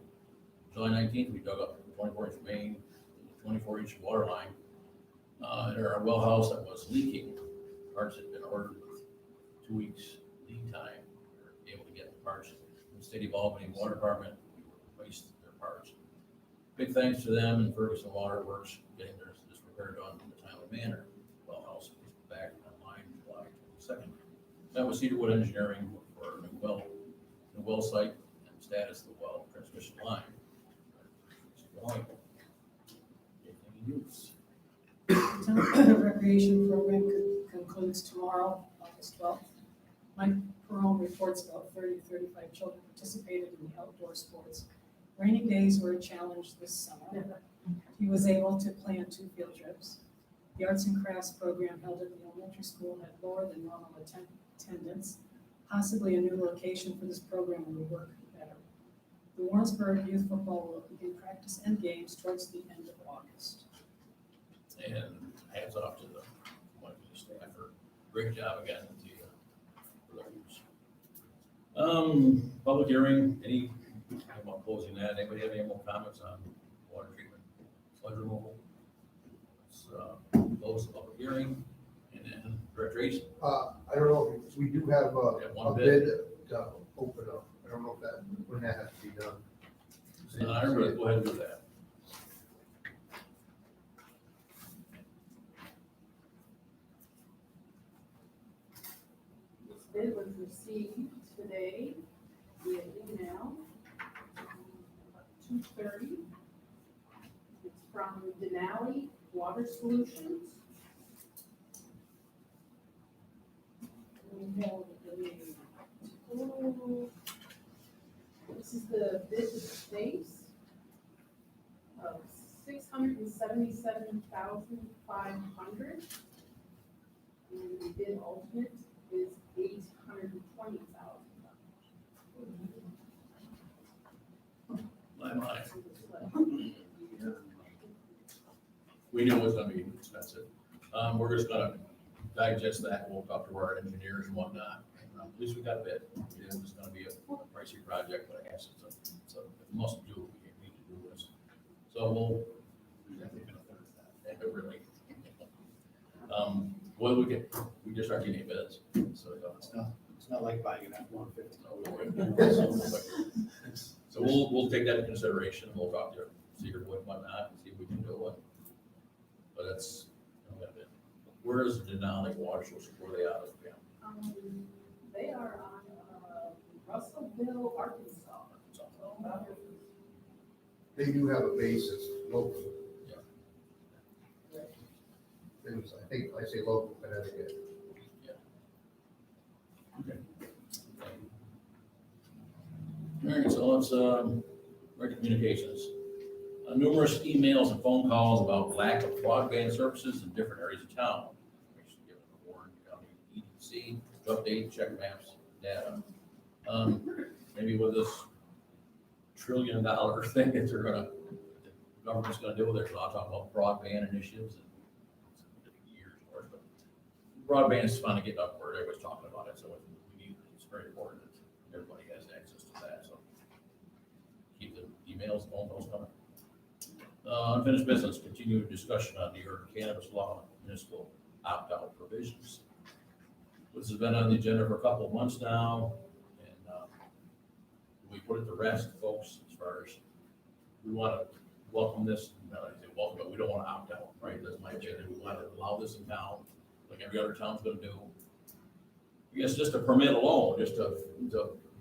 S3: July 19th, we dug up the 24-inch main, the 24-inch water line in our well house that was leaking. Parts had been ordered with 2 weeks lead time. We were able to get the parts from the state evolving water department. Waste their parts. Big thanks to them and Ferguson Water Works getting this repair done in a timely manner. Well house was back online July 22nd. That was Cedarwood Engineering for a new well site and status of the well transmission line.
S7: The recreation program concludes tomorrow, August 12th. Mike Pruning reports about 30 to 35 children participated in the outdoor sports. Rainy days were a challenge this summer. He was able to plan 2 field trips. The arts and crafts program held at the elementary school had lower than normal attendance. Possibly a new location for this program will work better. The Warrensburg youth football will begin practice and games towards the end of August.
S3: And hands off to the staff for great job again with the public hearing. About closing that, anybody have any more comments on water treatment, sludge removal? Let's close the public hearing and then Tracy.
S5: I don't know, if we do have
S3: one
S5: a
S3: bid.
S5: bid to open up. I don't know if that, when that has to be done.
S3: Everybody go ahead and do that.
S4: This bid was received today via email, 2:30. It's from Denali Water Solutions. We have this is the bid to the base of $677,500. And the bid ultimate is $820,000.
S3: My mind. We knew it was gonna be expensive. We're just gonna digest that. We'll talk to our engineers and whatnot. At least we got a bid. It was gonna be a pricey project, but I guess it's a must do. We need to do this. So we'll definitely can afford that. And really. Well, we just aren't getting bids. So
S6: It's not like buying it at 150.
S3: So we'll take that into consideration. We'll talk to Cedarwood and whatnot and see if we can do it. But it's, where is Denali Water Source? Where are they out of?
S4: They are on Russellville, Arkansas.
S5: They do have a base that's local.
S3: Yeah.
S5: It was, I think, I say local, Connecticut.
S3: Okay. All right, so let's, record communications. Numerous emails and phone calls about lack of broadband services in different areas of town. Information given to Warren County EDC, update, check maps, data. Maybe with this $1 trillion thing that the government's gonna do, there's a lot of talk about broadband initiatives and years broadband is finally getting up where everybody's talking about it, so it's very important that everybody has access to that, so. Keep the emails, phone calls coming. Unfinished business, continued discussion on New York cannabis law, municipal opt-out provisions. This has been on the agenda for a couple of months now, and we put it to rest, folks, as far as we want to welcome this, I say welcome, but we don't want to opt out, right? That's my agenda. We want to allow this in town, like every other town's going to do. I guess just a permit alone, just to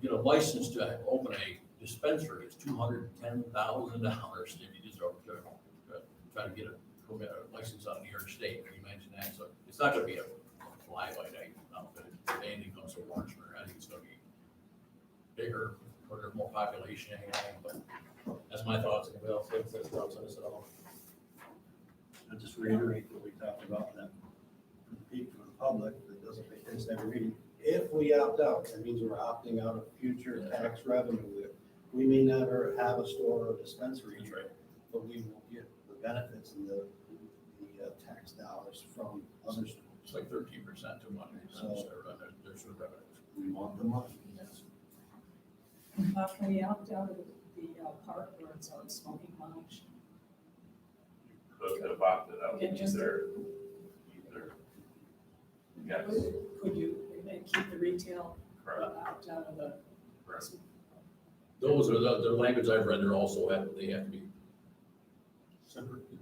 S3: get a license to open a dispensary is $210,000 if you just try to get a license out of New York State. You mentioned that, so it's not going to be a fly-by-night outfit. If anything comes to Warrensburg, I think it's going to be bigger, or there's more population, anything. But that's my thoughts. Anybody else have thoughts on this at all?
S6: I'll just reiterate what we talked about, that for the people, for the public, that doesn't make sense every meeting. If we opt out, that means we're opting out of future tax revenue. We may never have a store or dispensary
S3: That's
S6: here,
S3: right.
S6: but we will get the benefits and the tax dollars from other stores.
S3: It's like 13% to money.
S6: So-
S3: There's the revenues.
S6: We want the money.
S3: Yes.
S7: Can we opt out of the park where it's on smoking lounge?
S10: Could have opted out
S7: Yeah, just-
S10: either, yes,
S7: Could you keep the retail
S10: correct.
S7: opt out of the?
S3: Correct. Those are the language I've read, they have to be,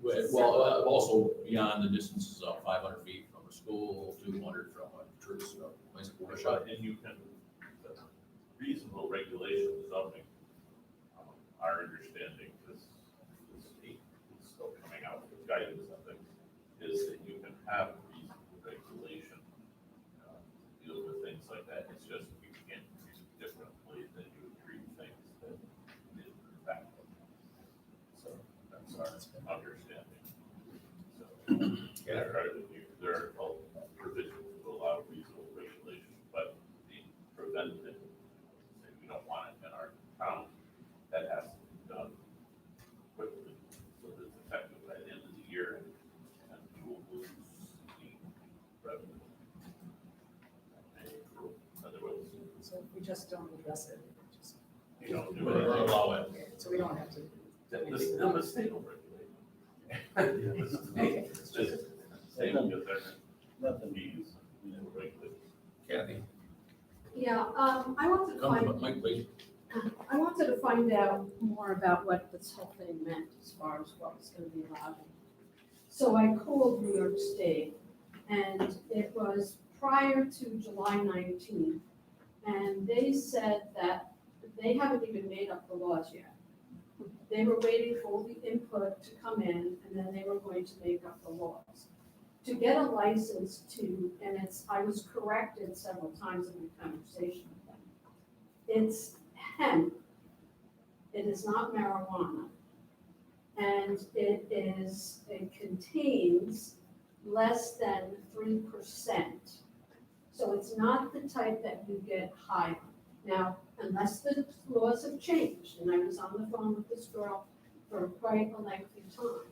S3: well, also beyond the distances of 500 feet from a school, 200 from a church, place of worship.
S10: And you can, reasonable regulation zoning, our understanding, this state is still coming out with guidance on things, is that you can have reasonable regulation, deal with things like that. It's just you can't treat it differently than you would treat things that did back. So that's our understanding. So there are provisions to allow reasonable regulation, but the preventative, we don't want it in our town. That has to be done quickly, so that it's effective by the end of the year, and we will lose the revenue. Otherwise,
S7: So if we just don't address it, just,
S10: you don't do
S3: Or
S10: it.
S3: allow it.
S7: okay, so we don't have to.
S10: The state will regulate. It's just, state will get their
S6: Nothing.
S10: fees, we will regulate.
S3: Kathy,
S4: Yeah, I wanted to
S3: come
S4: find,
S3: to Mike, please.
S4: I wanted to find out more about what this whole thing meant as far as what was gonna be allowed. So I called New York State, and it was prior to July 19th, and they said that they haven't even made up the laws yet. They were waiting for all the input to come in, and then they were going to make up the laws. To get a license to, and I was corrected several times in the conversation with them. It's hemp. It is not marijuana. And it contains less than 3%. So it's not the type that you get high on. Now, unless the laws have changed, and I was on the phone with this girl for quite a lengthy time.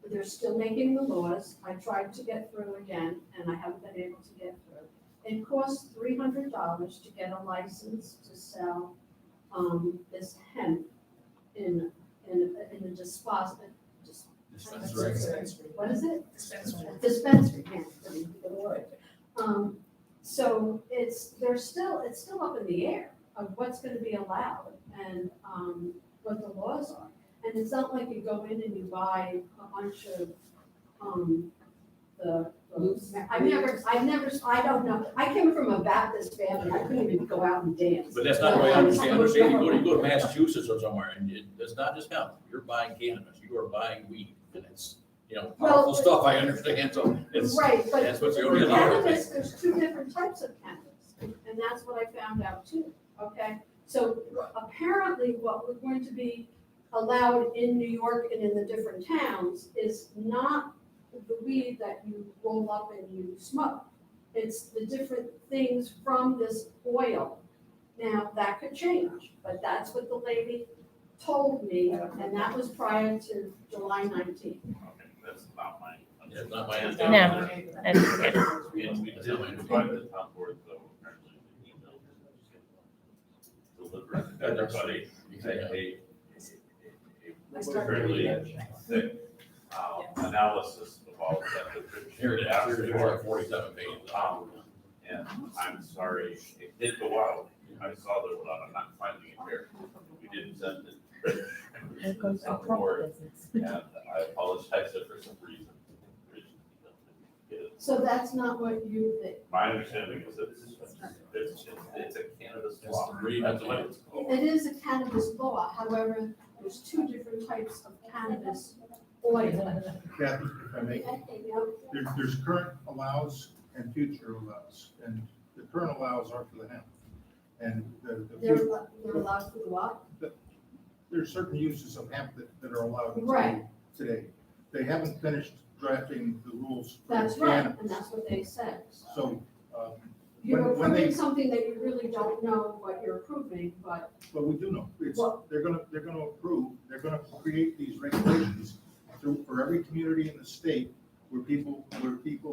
S4: But they're still making the laws. I tried to get through again, and I haven't been able to get through. It costs $300 to get a license to sell this hemp in a dispensary. What is it? Dispensary, yeah. So it's still up in the air of what's gonna be allowed and what the laws are. And it's not like you go in and you buy a bunch of I don't know. I came from a Baptist family. I couldn't even go out and dance.
S3: But that's not the way I understand it. You go to Massachusetts or somewhere, and it's not just hemp. You're buying cannabis, you are buying weed, and it's, powerful stuff, I understand, so it's,
S4: Right, but
S3: that's what's the
S4: for
S3: only allowed.
S4: cannabis, there's two different types of cannabis, and that's what I found out too, okay? So apparently what we're going to be allowed in New York and in the different towns is not the weed that you roll up and you smoke. It's the different things from this oil. Now, that could change, but that's what the lady told me, and that was prior to July 19th.
S10: Okay, that's not my
S3: Yeah, It's not my
S1: No.
S3: understanding.
S1: That's it.
S3: It's
S10: We
S3: not
S10: did
S3: my
S10: invite
S3: understanding.
S10: the town board, though, apparently the email delivered to everybody, a fairly thick, analysis of all that.
S3: Here it is,
S10: Asked
S3: here's
S10: for.
S3: like 47 pages.
S10: And I'm sorry, it did go out. I saw there, but I'm not finding it here. We didn't send it.
S1: It goes to
S10: Forward, and I apologize if for some reason.
S4: So that's not what you think.
S10: My understanding is that it's a cannabis law. That's what it's called.
S4: It is a cannabis law, however, there's two different types of cannabis oil.
S8: Kathy, if I may, there's current allows and future allows, and the current allows are for the hemp. And
S4: They're allowed for what?
S8: there's certain uses of hemp that are allowed
S4: Right.
S8: today. They haven't finished drafting the rules for
S4: That's right,
S8: cannabis.
S4: and that's what they said.
S8: So,
S4: You're
S8: when they-
S4: approving something that you really don't know what you're approving, but
S8: but we do know, it's,
S4: Well-
S8: they're gonna create these regulations for every community in the state where people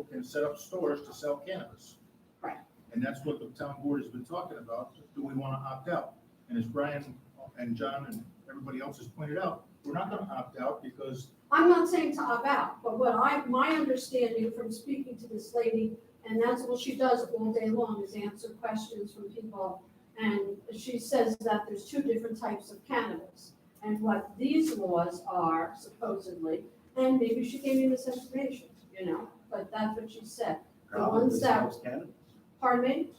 S8: can set up stores to sell cannabis.
S4: Right.
S8: And that's what the town board has been talking about, do we wanna opt out? And as Brian and John and everybody else has pointed out, we're not gonna opt out because
S4: I'm not saying to opt out, but my understanding from speaking to this lady, and that's what she does all day long, is answer questions from people. And she says that there's two different types of cannabis. And what these laws are supposedly, and maybe she gave me this information, but that's what she said. The ones that,
S6: Cannabis.
S4: pardon me?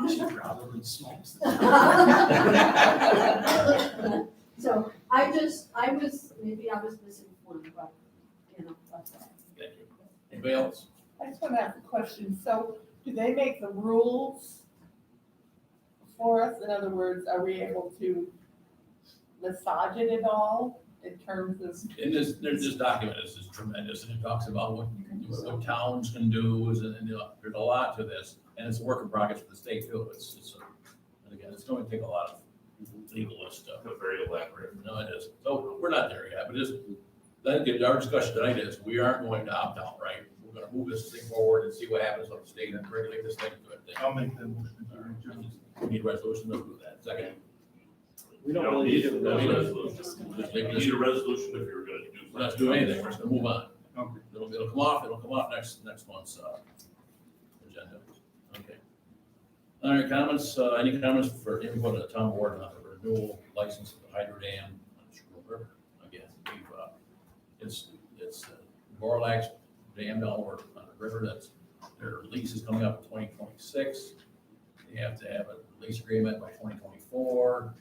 S6: She probably smokes.
S4: So maybe I was misinformed, but, that's all.
S3: Thank you. Anybody else?
S2: I just want to ask a question. So do they make the rules for us? In other words, are we able to massage it at all in terms of?
S3: In this document is tremendous, and it talks about what towns can do, and there's a lot to this, and it's a work in progress for the state too. And again, it's going to take a lot of legalist stuff.
S10: It's very elaborate.
S3: No, it is. So we're not there yet, but I think our discussion tonight is, we aren't going to opt out, right? We're gonna move this thing forward and see what happens with the state and regulate this thing to it.
S8: I'll make the motion.
S3: We need a resolution to do that. Second.
S6: We don't really need
S10: a
S6: to.
S10: resolution.
S3: Just
S10: You
S3: make
S10: need
S3: this,
S10: a resolution if you're gonna do something.
S3: we're not doing anything, we're just gonna move on.
S8: Okay.
S3: It'll come off next month's, agenda. Okay. All right, comments, any comments for input of the town board on the renewal license of the hydro dam on the Squirrel River? Again, it's Borlaug's dam down over on the river, their lease is coming up in 2026. They have to have a lease agreement by 2024.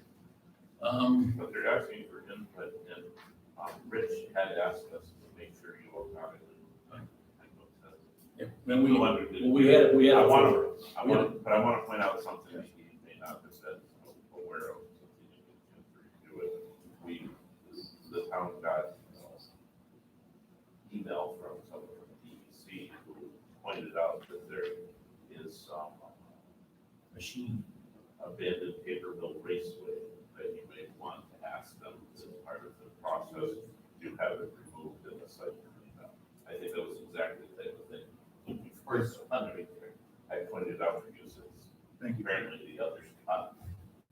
S10: But they're asking for input, and Rich had asked us to make sure you all got it.
S3: When we had.
S10: I want to point out something that he may not have said, aware of, something you can do it. The town got email from someone from DEC who pointed out that there is some
S3: Machine.
S10: abandoned paper mill raceway that you may want to ask them as part of the process to have it removed in the site. I think that was exactly the type of thing. Looking for something, I pointed out for you since
S8: Thank you.
S10: apparently the others cut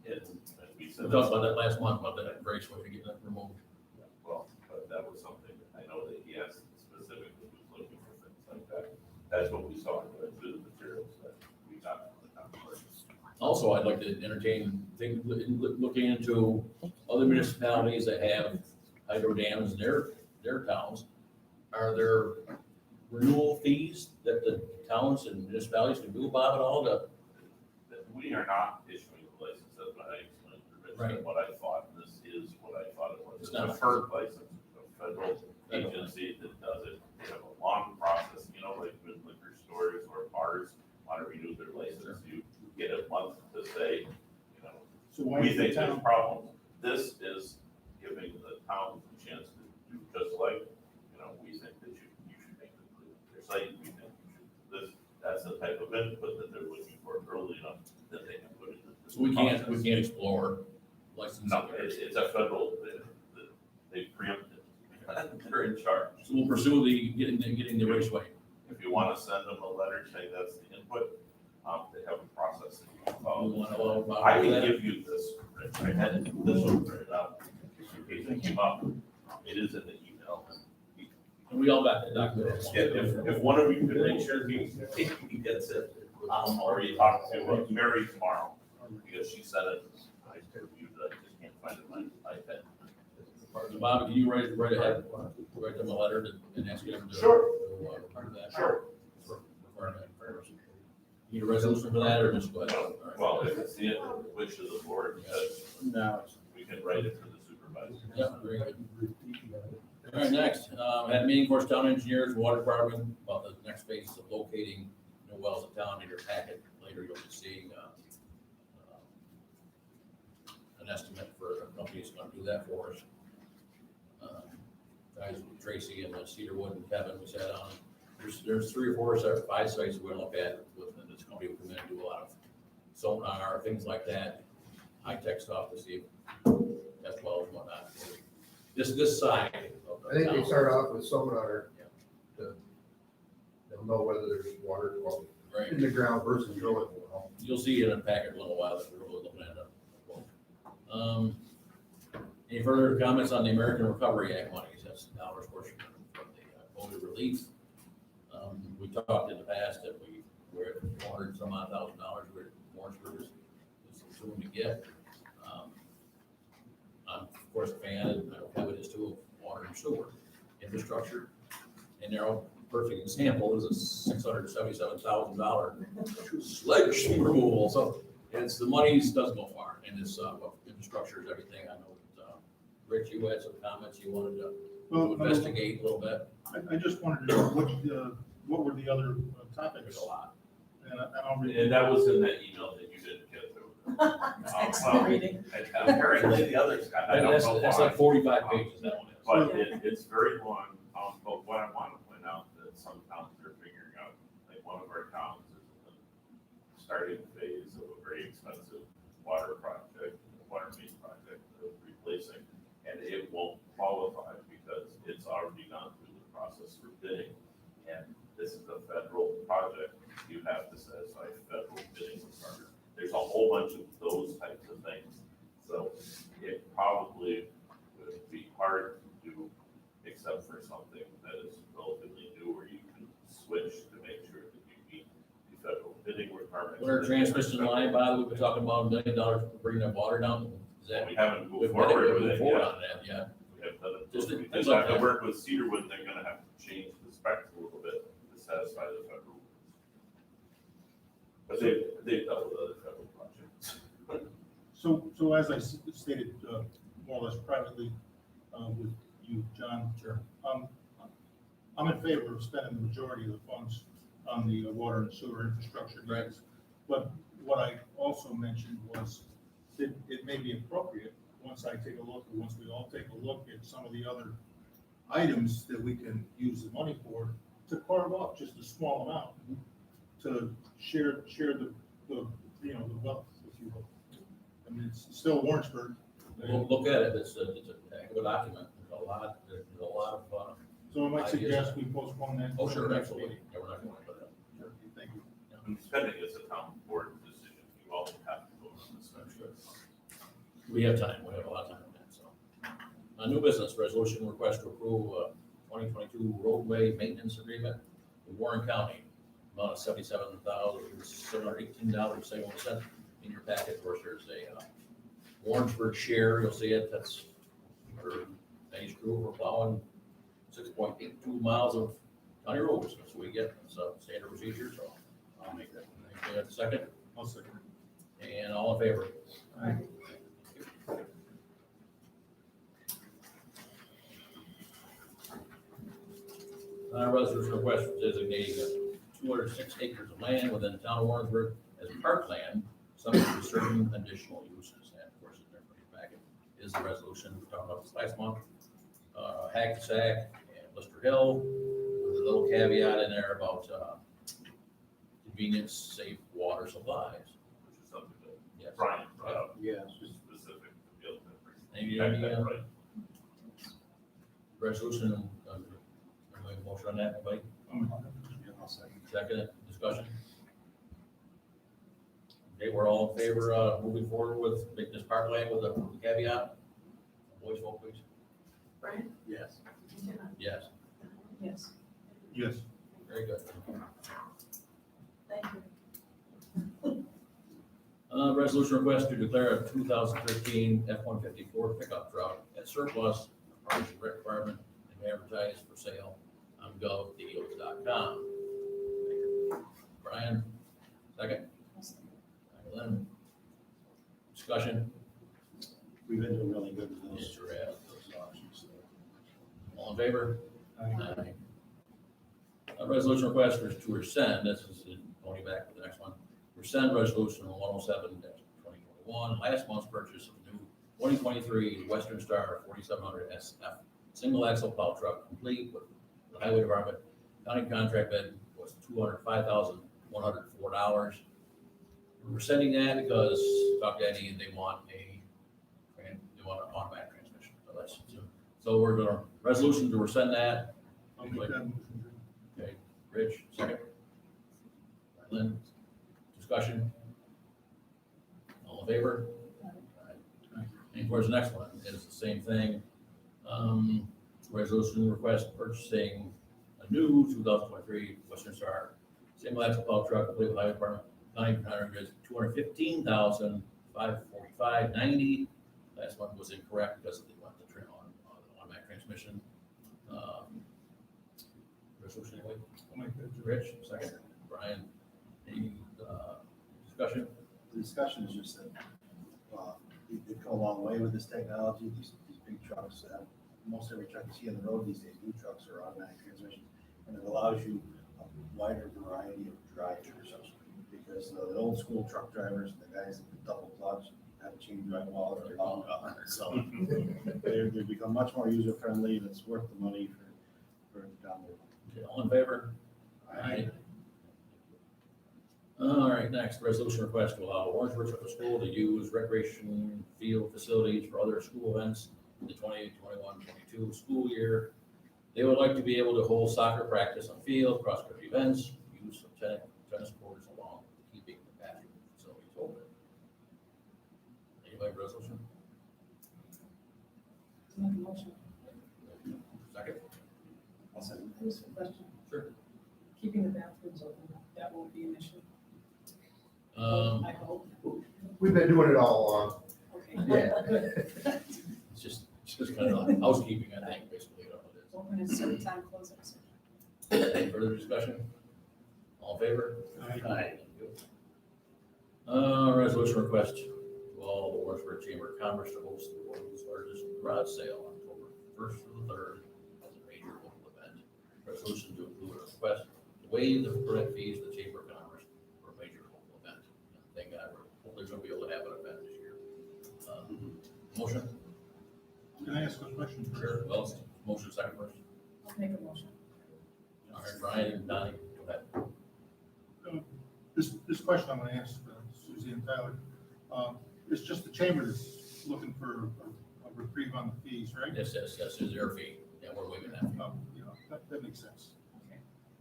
S10: it. And we
S3: We
S10: said,
S3: talked about that last month, about that raceway to get that removed.
S10: well, but that was something, I know that he asked specifically, was looking for things like that. That's what we saw through the materials that we got from the town clerk.
S3: Also, I'd like to entertain, looking into other municipalities that have hydro dams in their towns. Are there renewal fees that the towns and municipalities can do about it all to?
S10: We are not issuing the license, that's what I explained to Rich,
S3: Right.
S10: and what I thought, and this is what I thought it was.
S3: It's not a
S10: FERC license, a federal agency that does it. They have a long process, like with liquor stores or bars want to renew their license, you get a month to say,
S8: So why
S10: we
S8: is the
S10: think there's
S8: town,
S10: problems. This is giving the town a chance to do just like, we think that you should make your site, we think you should, that's the type of input that they're looking for early enough that they can put it in.
S3: So we can't explore licensing.
S10: No, it's a federal, they preempted. They're in charge.
S3: So we'll pursue the, getting the raceway.
S10: If you want to send them a letter saying that's the input, they have a process that you can
S3: We
S10: follow.
S3: want to allow about
S10: I can
S3: that.
S10: give you this, Rich. I had this one printed out in case it came up. It is in the email.
S3: And we all got that document.
S10: If one of you could make sure he gets it, or you talk to Mary tomorrow, because she said it, I reviewed it, I just can't find it on my iPad.
S3: So Bob, can you write ahead, write them a letter and ask them to.
S10: Sure.
S3: Part of that.
S10: Sure.
S3: Need a resolution for that, or just go ahead? All right.
S10: Well, if it's the wish of the board,
S6: No.
S10: we can write it for the supervisor.
S3: Yeah, very good. All right, next, had a meeting for us, town engineers, water department, about the next phase of locating new wells in town. In your packet later, you'll be seeing, an estimate for a company that's gonna do that for us. Guys, Tracy and Cedarwood and Kevin, we sat on, there's 3 or 4, 5 sites we're gonna look at, and this company will come in and do a lot of sonar, things like that, high-tech stuff to see test wells and whatnot. This side of the
S5: I think they
S3: town.
S5: start off with sonar. They'll know whether there's water
S3: Right.
S5: in the ground versus drilling.
S3: You'll see it in a packet in a little while that we're really looking at it. Any further comments on the American Recovery Act monies? That's the dollars portion from the COVID relief. We talked in the past that we're at $400 some odd thousand, where Warrensburg is soon to get. I'm of course a fan, and I know Kevin is too, of water and sewer infrastructure. And their perfect example is a $677,000 sledge removal. So it's, the monies doesn't go far, and this, infrastructure is everything. I know that, Rich, you had some comments you wanted to investigate a little bit.
S8: I just wanted to know what were the other topics?
S3: There's a lot.
S8: And I'll read.
S10: And that was in that email that you didn't get to.
S11: Reading.
S10: And apparently the others got, I don't know
S3: That's
S10: why.
S3: like 45 pages, that one is.
S10: But it's very long, but what I want to point out that some towns are figuring out, like one of our towns is in the starting phase of a very expensive water project, water main project of replacing, and it won't qualify because it's already gone through the process for bidding. And this is a federal project, you have to satisfy federal bidding requirements. There's a whole bunch of those types of things. So it probably would be hard to do, except for something that is relatively new, where you can switch to make sure that you meet the federal bidding requirements.
S3: What our transmission line, by the way, we've been talking about $1 million for bringing that water down. Is that?
S10: We haven't
S3: We've
S10: moved forward with
S3: moved
S10: it
S3: forward
S10: yet.
S3: on that, yeah.
S10: We have done it.
S3: Just
S10: We
S3: things
S10: just
S3: like
S10: have to
S3: that.
S10: work with Cedarwood, they're gonna have to change the specs a little bit to satisfy the federal rules. But they've dealt with other federal projects.
S8: So as I stated, more or less privately, with you, John.
S3: Sure.
S8: I'm in favor of spending the majority of the funds on the water and sewer infrastructure
S3: Right.
S8: needs. But what I also mentioned was that it may be appropriate, once I take a look, or once we all take a look at some of the other items that we can use the money for, to carve off just a small amount to share the wealth, if you will. I mean, it's still Warrensburg.
S3: We'll look at it, it's a heck of a document, there's a lot of,
S8: So I might suggest we postpone that.
S3: oh, sure,
S8: to the next
S3: absolutely,
S8: meeting.
S3: yeah, we're not going to put it.
S8: Sure, thank you.
S10: And spending is a town board decision, you all have to vote on this.
S3: We have time, we have a lot of time on that, so. A new business resolution request to approve 2022 roadway maintenance agreement with Warren County, amount of $77,718.71 in your packet. Of course, there's a Warrensburg share, you'll see it, that's for any crew, we're plowing 6.82 miles of county roads, that's what we get, it's a standard procedure, so I'll make that. Anybody have a second?
S8: I'll second.
S3: And all in favor?
S8: Aye.
S3: Resolution request designating 206 acres of land within the town of Warrensburg as parkland, subject to certain additional uses. And of course, in there for your packet is the resolution, we talked about this last month. Hackensack and Lister Hill, with a little caveat in there about convenience, safe water supplies.
S10: Which is something that
S3: Yes.
S10: Brian brought up.
S6: Yes.
S10: Specific to field memory.
S3: Any,
S10: Back then, right?
S3: resolution, make a motion on that, anybody?
S6: I'll second.
S3: Second, discussion? Okay, we're all in favor, moving forward with making this parkland with a caveat? Voice vote, please.
S4: Brian?
S6: Yes.
S4: Jenna?
S3: Yes,
S7: Yes.
S8: Yes.
S3: very good.
S11: Thank you.
S3: Resolution request to declare a 2013 F-154 pickup truck as surplus, according to the requirement, and advertised for sale on gov.deals.com. Brian, second. Lynn. Discussion?
S6: We've been doing really good with
S3: Yes,
S6: those.
S3: sure have.
S6: Those options, so.
S3: All in favor?
S6: Aye.
S3: A resolution request for to rescind, this is going back to the next one, rescind resolution 107-2021, last month's purchase of new 2023 Western Star 4700 SF single axle plow truck, complete with the highway department. County contract bid was $205,104. We're rescinding that because talked to Eddie and they want an automatic transmission. So we're going to resolution to rescind that.
S8: I'll make that motion.
S3: Okay, Rich, second. Lynn, discussion? All in favor? And of course, the next one is the same thing. Resolution request purchasing a new 2023 Western Star single axle plow truck, complete with highway department. County contract is $215,545.90. Last one was incorrect because they went to automatic transmission. Resolution anyway.
S8: I'll make that.
S3: Rich, second. Brian, any discussion?
S6: The discussion is just that, they've come a long way with this technology, these big trucks, most every truck you see on the road these days, new trucks are automatic transmission, and it allows you a wider variety of drivers, because the old school truck drivers, the guys that double clutch, have a chain drive wall, they're long gone, so they've become much more user friendly, and it's worth the money for down the road.
S3: Okay, all in favor? Aye. All right, next, resolution request to allow Warrensburg Central School to use recreation field facilities for other school events in the 2021-22 school year. They would like to be able to hold soccer practice on field, cross-country events, use of tennis courts along with keeping the bathroom facilities open. Anybody resolution?
S7: Make a motion.
S3: Second?
S6: I'll second.
S7: Just a question.
S3: Sure.
S7: Keeping the bathrooms open, that won't be an issue, I hope.
S5: We've been doing it all along.
S7: Okay.
S5: Yeah.
S7: Good.
S3: It's just kind of like housekeeping, I think, basically, you know what it is.
S7: Open at certain time, close at certain.
S3: Any further discussion? All in favor?
S8: Aye.
S3: Resolution request to all the Warrensburg Chamber of Commerce to host the world's largest garage sale on October 1st through the 3rd as a major local event. Resolution to include a request to waive the permit fees to the Chamber of Commerce for a major local event. And thank God, we're hopefully going to be able to have an event this year. Motion?
S8: Can I ask a question first?
S3: Sure. Well, motion second first.
S7: I'll make a motion.
S3: All right, Brian and Donnie, go ahead.
S8: This question I'm gonna ask Suzie and Tyler. It's just the chamber that's looking for a reprieve on the fees, right?
S3: Yes, is their fee. Yeah, we're waiving that fee.
S8: You know, that makes sense.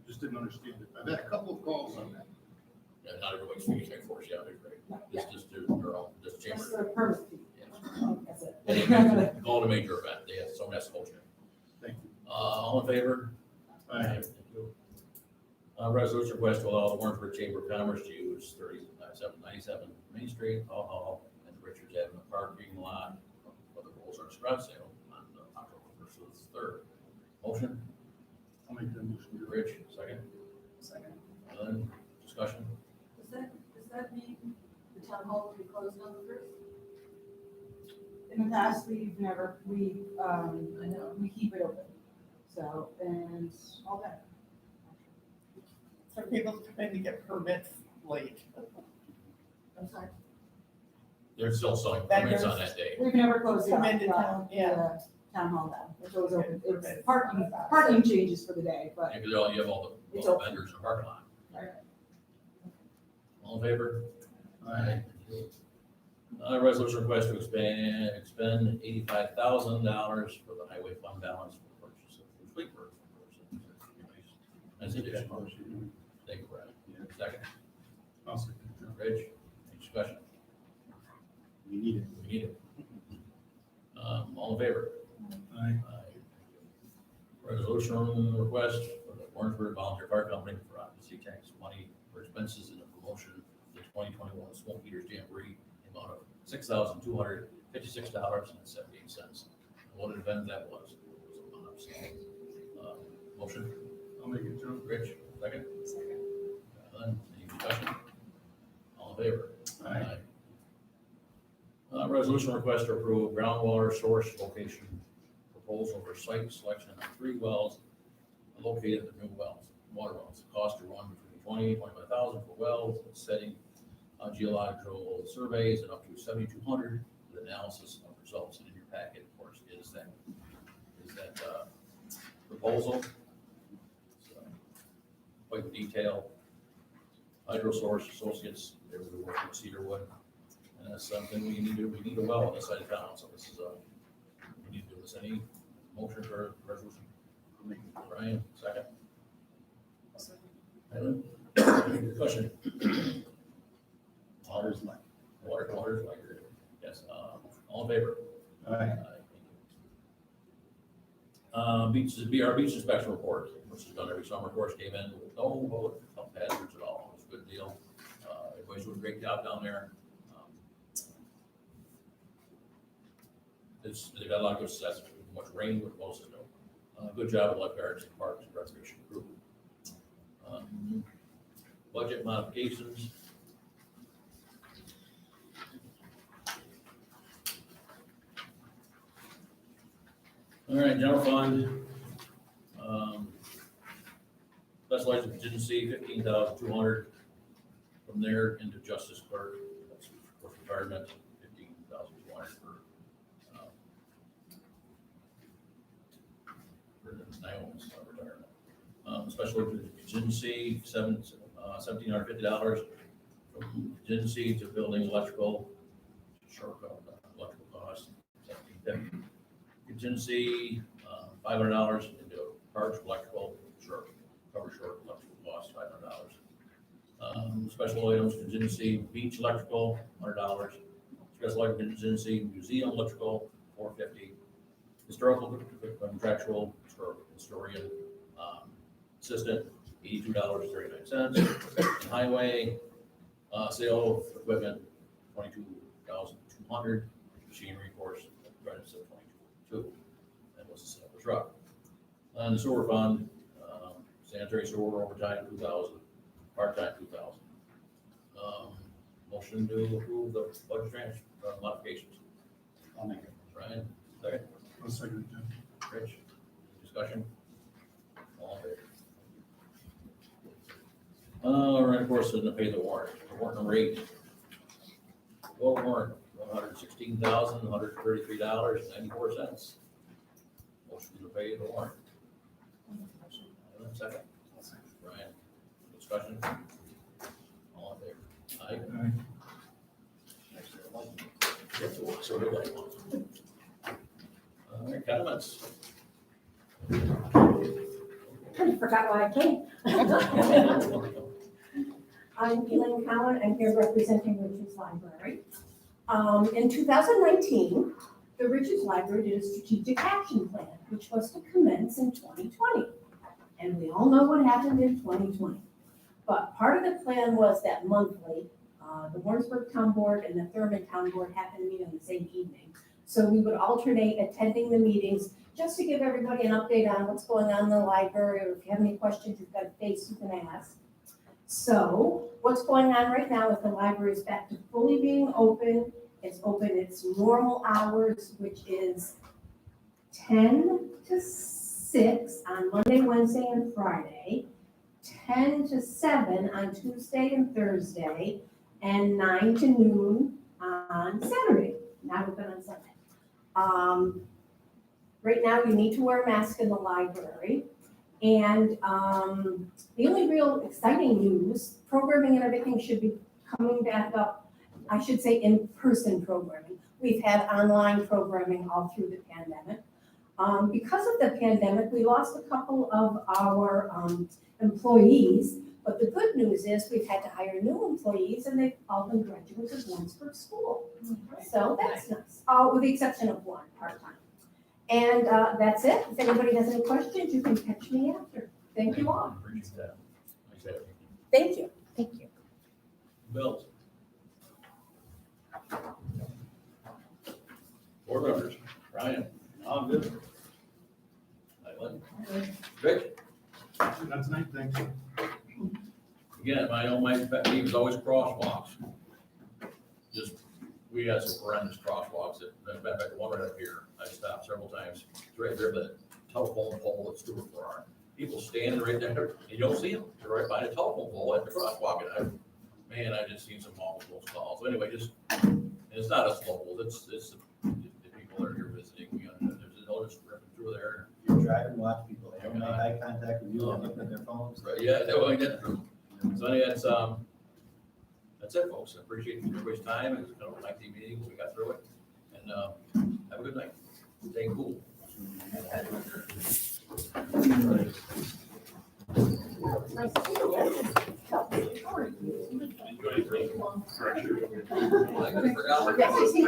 S8: Just didn't understand it. I've had a couple of calls on that.
S3: Yeah, not everybody's fees, of course, yeah, they're great. It's just their own, just chamber.
S11: That's the permit fee.
S3: Yes.
S11: That's it.
S3: They call it a major event. They have, someone has to hold you.
S8: Thank you.
S3: All in favor?
S8: Aye.
S3: Thank you. Resolution request to allow the Warrensburg Chamber of Commerce to use 3797 Main Street, Hall, and the Richards Avenue parking lot for the Rolls Royce garage sale on October 1st to the 3rd. Motion?
S8: I'll make that motion.
S3: Rich, second.
S7: Second.
S3: Ellen, discussion?
S11: Does that mean the town hall will be closed on the first?
S12: In the past, we
S11: I know.
S12: we keep it open, so, and all that.
S2: So people trying to get permits late.
S11: I'm sorry.
S3: They're still selling
S2: That
S3: permits on
S2: goes-
S3: that day.
S12: We've never closed
S2: Come
S12: down,
S2: into town, yeah.
S12: town hall now, it's always open,
S2: Okay,
S12: it's parking changes for the day, but
S3: Because you have all
S12: It's
S3: the
S12: open.
S3: vendors in the parking lot.
S12: Right.
S3: All in favor?
S8: Aye.
S3: Resolution request to expend $85,000 for the highway fund balance for additional. Thank you, Brian. Second,
S8: I'll second
S3: Rich, any discussion?
S6: We need it.
S3: We need it. All in favor?
S8: that. Aye.
S3: Resolution request for the Warrensburg Volunteer Fire Company for occupancy tax money for expenses in the promotion of the 2021 Smoke Eaters Jamboree, the amount of $6,256.78. What an event that was. Motion,
S8: I'll make it, Joe.
S3: Rich, second? Second. Any discussion? All in favor?
S8: Aye.
S3: Resolution request to approve groundwater source location proposal for site selection of 3 wells located at the new water wells. Cost to run between 20 and 25,000 for wells, setting geological surveys and up to 7,200 with analysis of results. And in your packet, of course, is that proposal. So, quite the detail. HydroSource Associates, they were working with Cedarwood. And that's something we need a well on this side of town, so this is we need to do this. Any motion for resolution? Brian, second. Alan? Any discussion?
S6: Water's like.
S3: Water's like, yes, all in favor?
S6: Aye.
S3: Our beach inspection report, which is done every summer, of course, came in with no hazards at all. It was a good deal. Everybody's doing a great job down there. They've got a lot of good success, much rain with most of them. Good job with lifeguards and parks and recreation crew. Budget modifications. All right, general fund. Specialized contingency, 15,200. From there into justice clerk, that's for retirement, 15,200 for Naomi's retirement. Special contingency, $1,750 from contingency to building electrical, short electrical costs, $1,750. Contingency, $500 into parks electrical, cover short electrical costs, $500. Special items contingency, beach electrical, $100. Special item contingency, museum electrical, $450. Historical contractual historian assistant, $82.39. Highway sale of equipment, $22,200. Machinery, of course, credits of $22,200. That was the sale of the truck. And the sewer fund, sanitary sewer overtime, $2,000. Part-time, $2,000. Motion to approve the budget transfer modifications.
S6: I'll make it.
S3: Brian, second.
S8: I'll second it, Joe.
S3: Rich, discussion? All in favor? All right, of course, to pay the warrant. Warrant number 8. Well, warrant, $116,133.94. Motion to pay the warrant. Second. Brian, discussion? All in favor? Aye.
S8: Aye.
S3: So do I. All right, comments?
S13: I forgot why I came. I'm Elaine Cowan, I'm here representing Richards Library. In 2019, the Richards Library did a strategic action plan, which was to commence in 2020. And we all know what happened in 2020. But part of the plan was that monthly, the Warrensburg Town Board and the Thurman Town Board happened to meet on the same evening. So we would alternate attending the meetings just to give everybody an update on what's going on in the library, or if you have any questions, you've got a face you can ask. So what's going on right now is the library is back to fully being open. It's open its normal hours, which is 10 to 6 on Monday, Wednesday, and Friday, 10 to 7 on Tuesday and Thursday, and 9 to noon on Saturday, not open on Sunday. Right now, you need to wear a mask in the library. And the only real exciting news, programming and everything should be coming back up, I should say in-person programming. We've had online programming all through the pandemic. Because of the pandemic, we lost a couple of our employees. But the good news is we've had to hire new employees and they've all been graduates of Warrensburg School. So that's nice, with the exception of one part-time. And that's it. If anybody has any questions, you can catch me after. Thank you all.
S3: Appreciate that. Nice having you.
S13: Thank you. Thank you.
S3: Bills. Board members, Ryan.
S6: I'm good.
S3: Eileen. Rick.
S8: That's nice, thanks.
S3: Again, my pet peeve is always crosswalks. Just, we had some horrendous crosswalks that, in fact, one right up here, I stopped several times, it's right there, the telephone pole that's Stewart Farm. People standing right there, you don't see them, they're right by the telephone pole at the crosswalk, and I just seen some awful calls. So anyway, just, and it's not us locals, it's the people that are here visiting, they'll just ripping through there.
S6: You're driving, watch people, they don't make eye contact with you, they're looking at their phones.
S3: Right, yeah, that's true. So anyway, that's it, folks. I appreciate everybody's time. It was kind of a lengthy meeting, but we got through it. And, have a good night. Stay cool.
S13: Nice to see you. How are you?
S3: I forgot.
S13: Yes, I see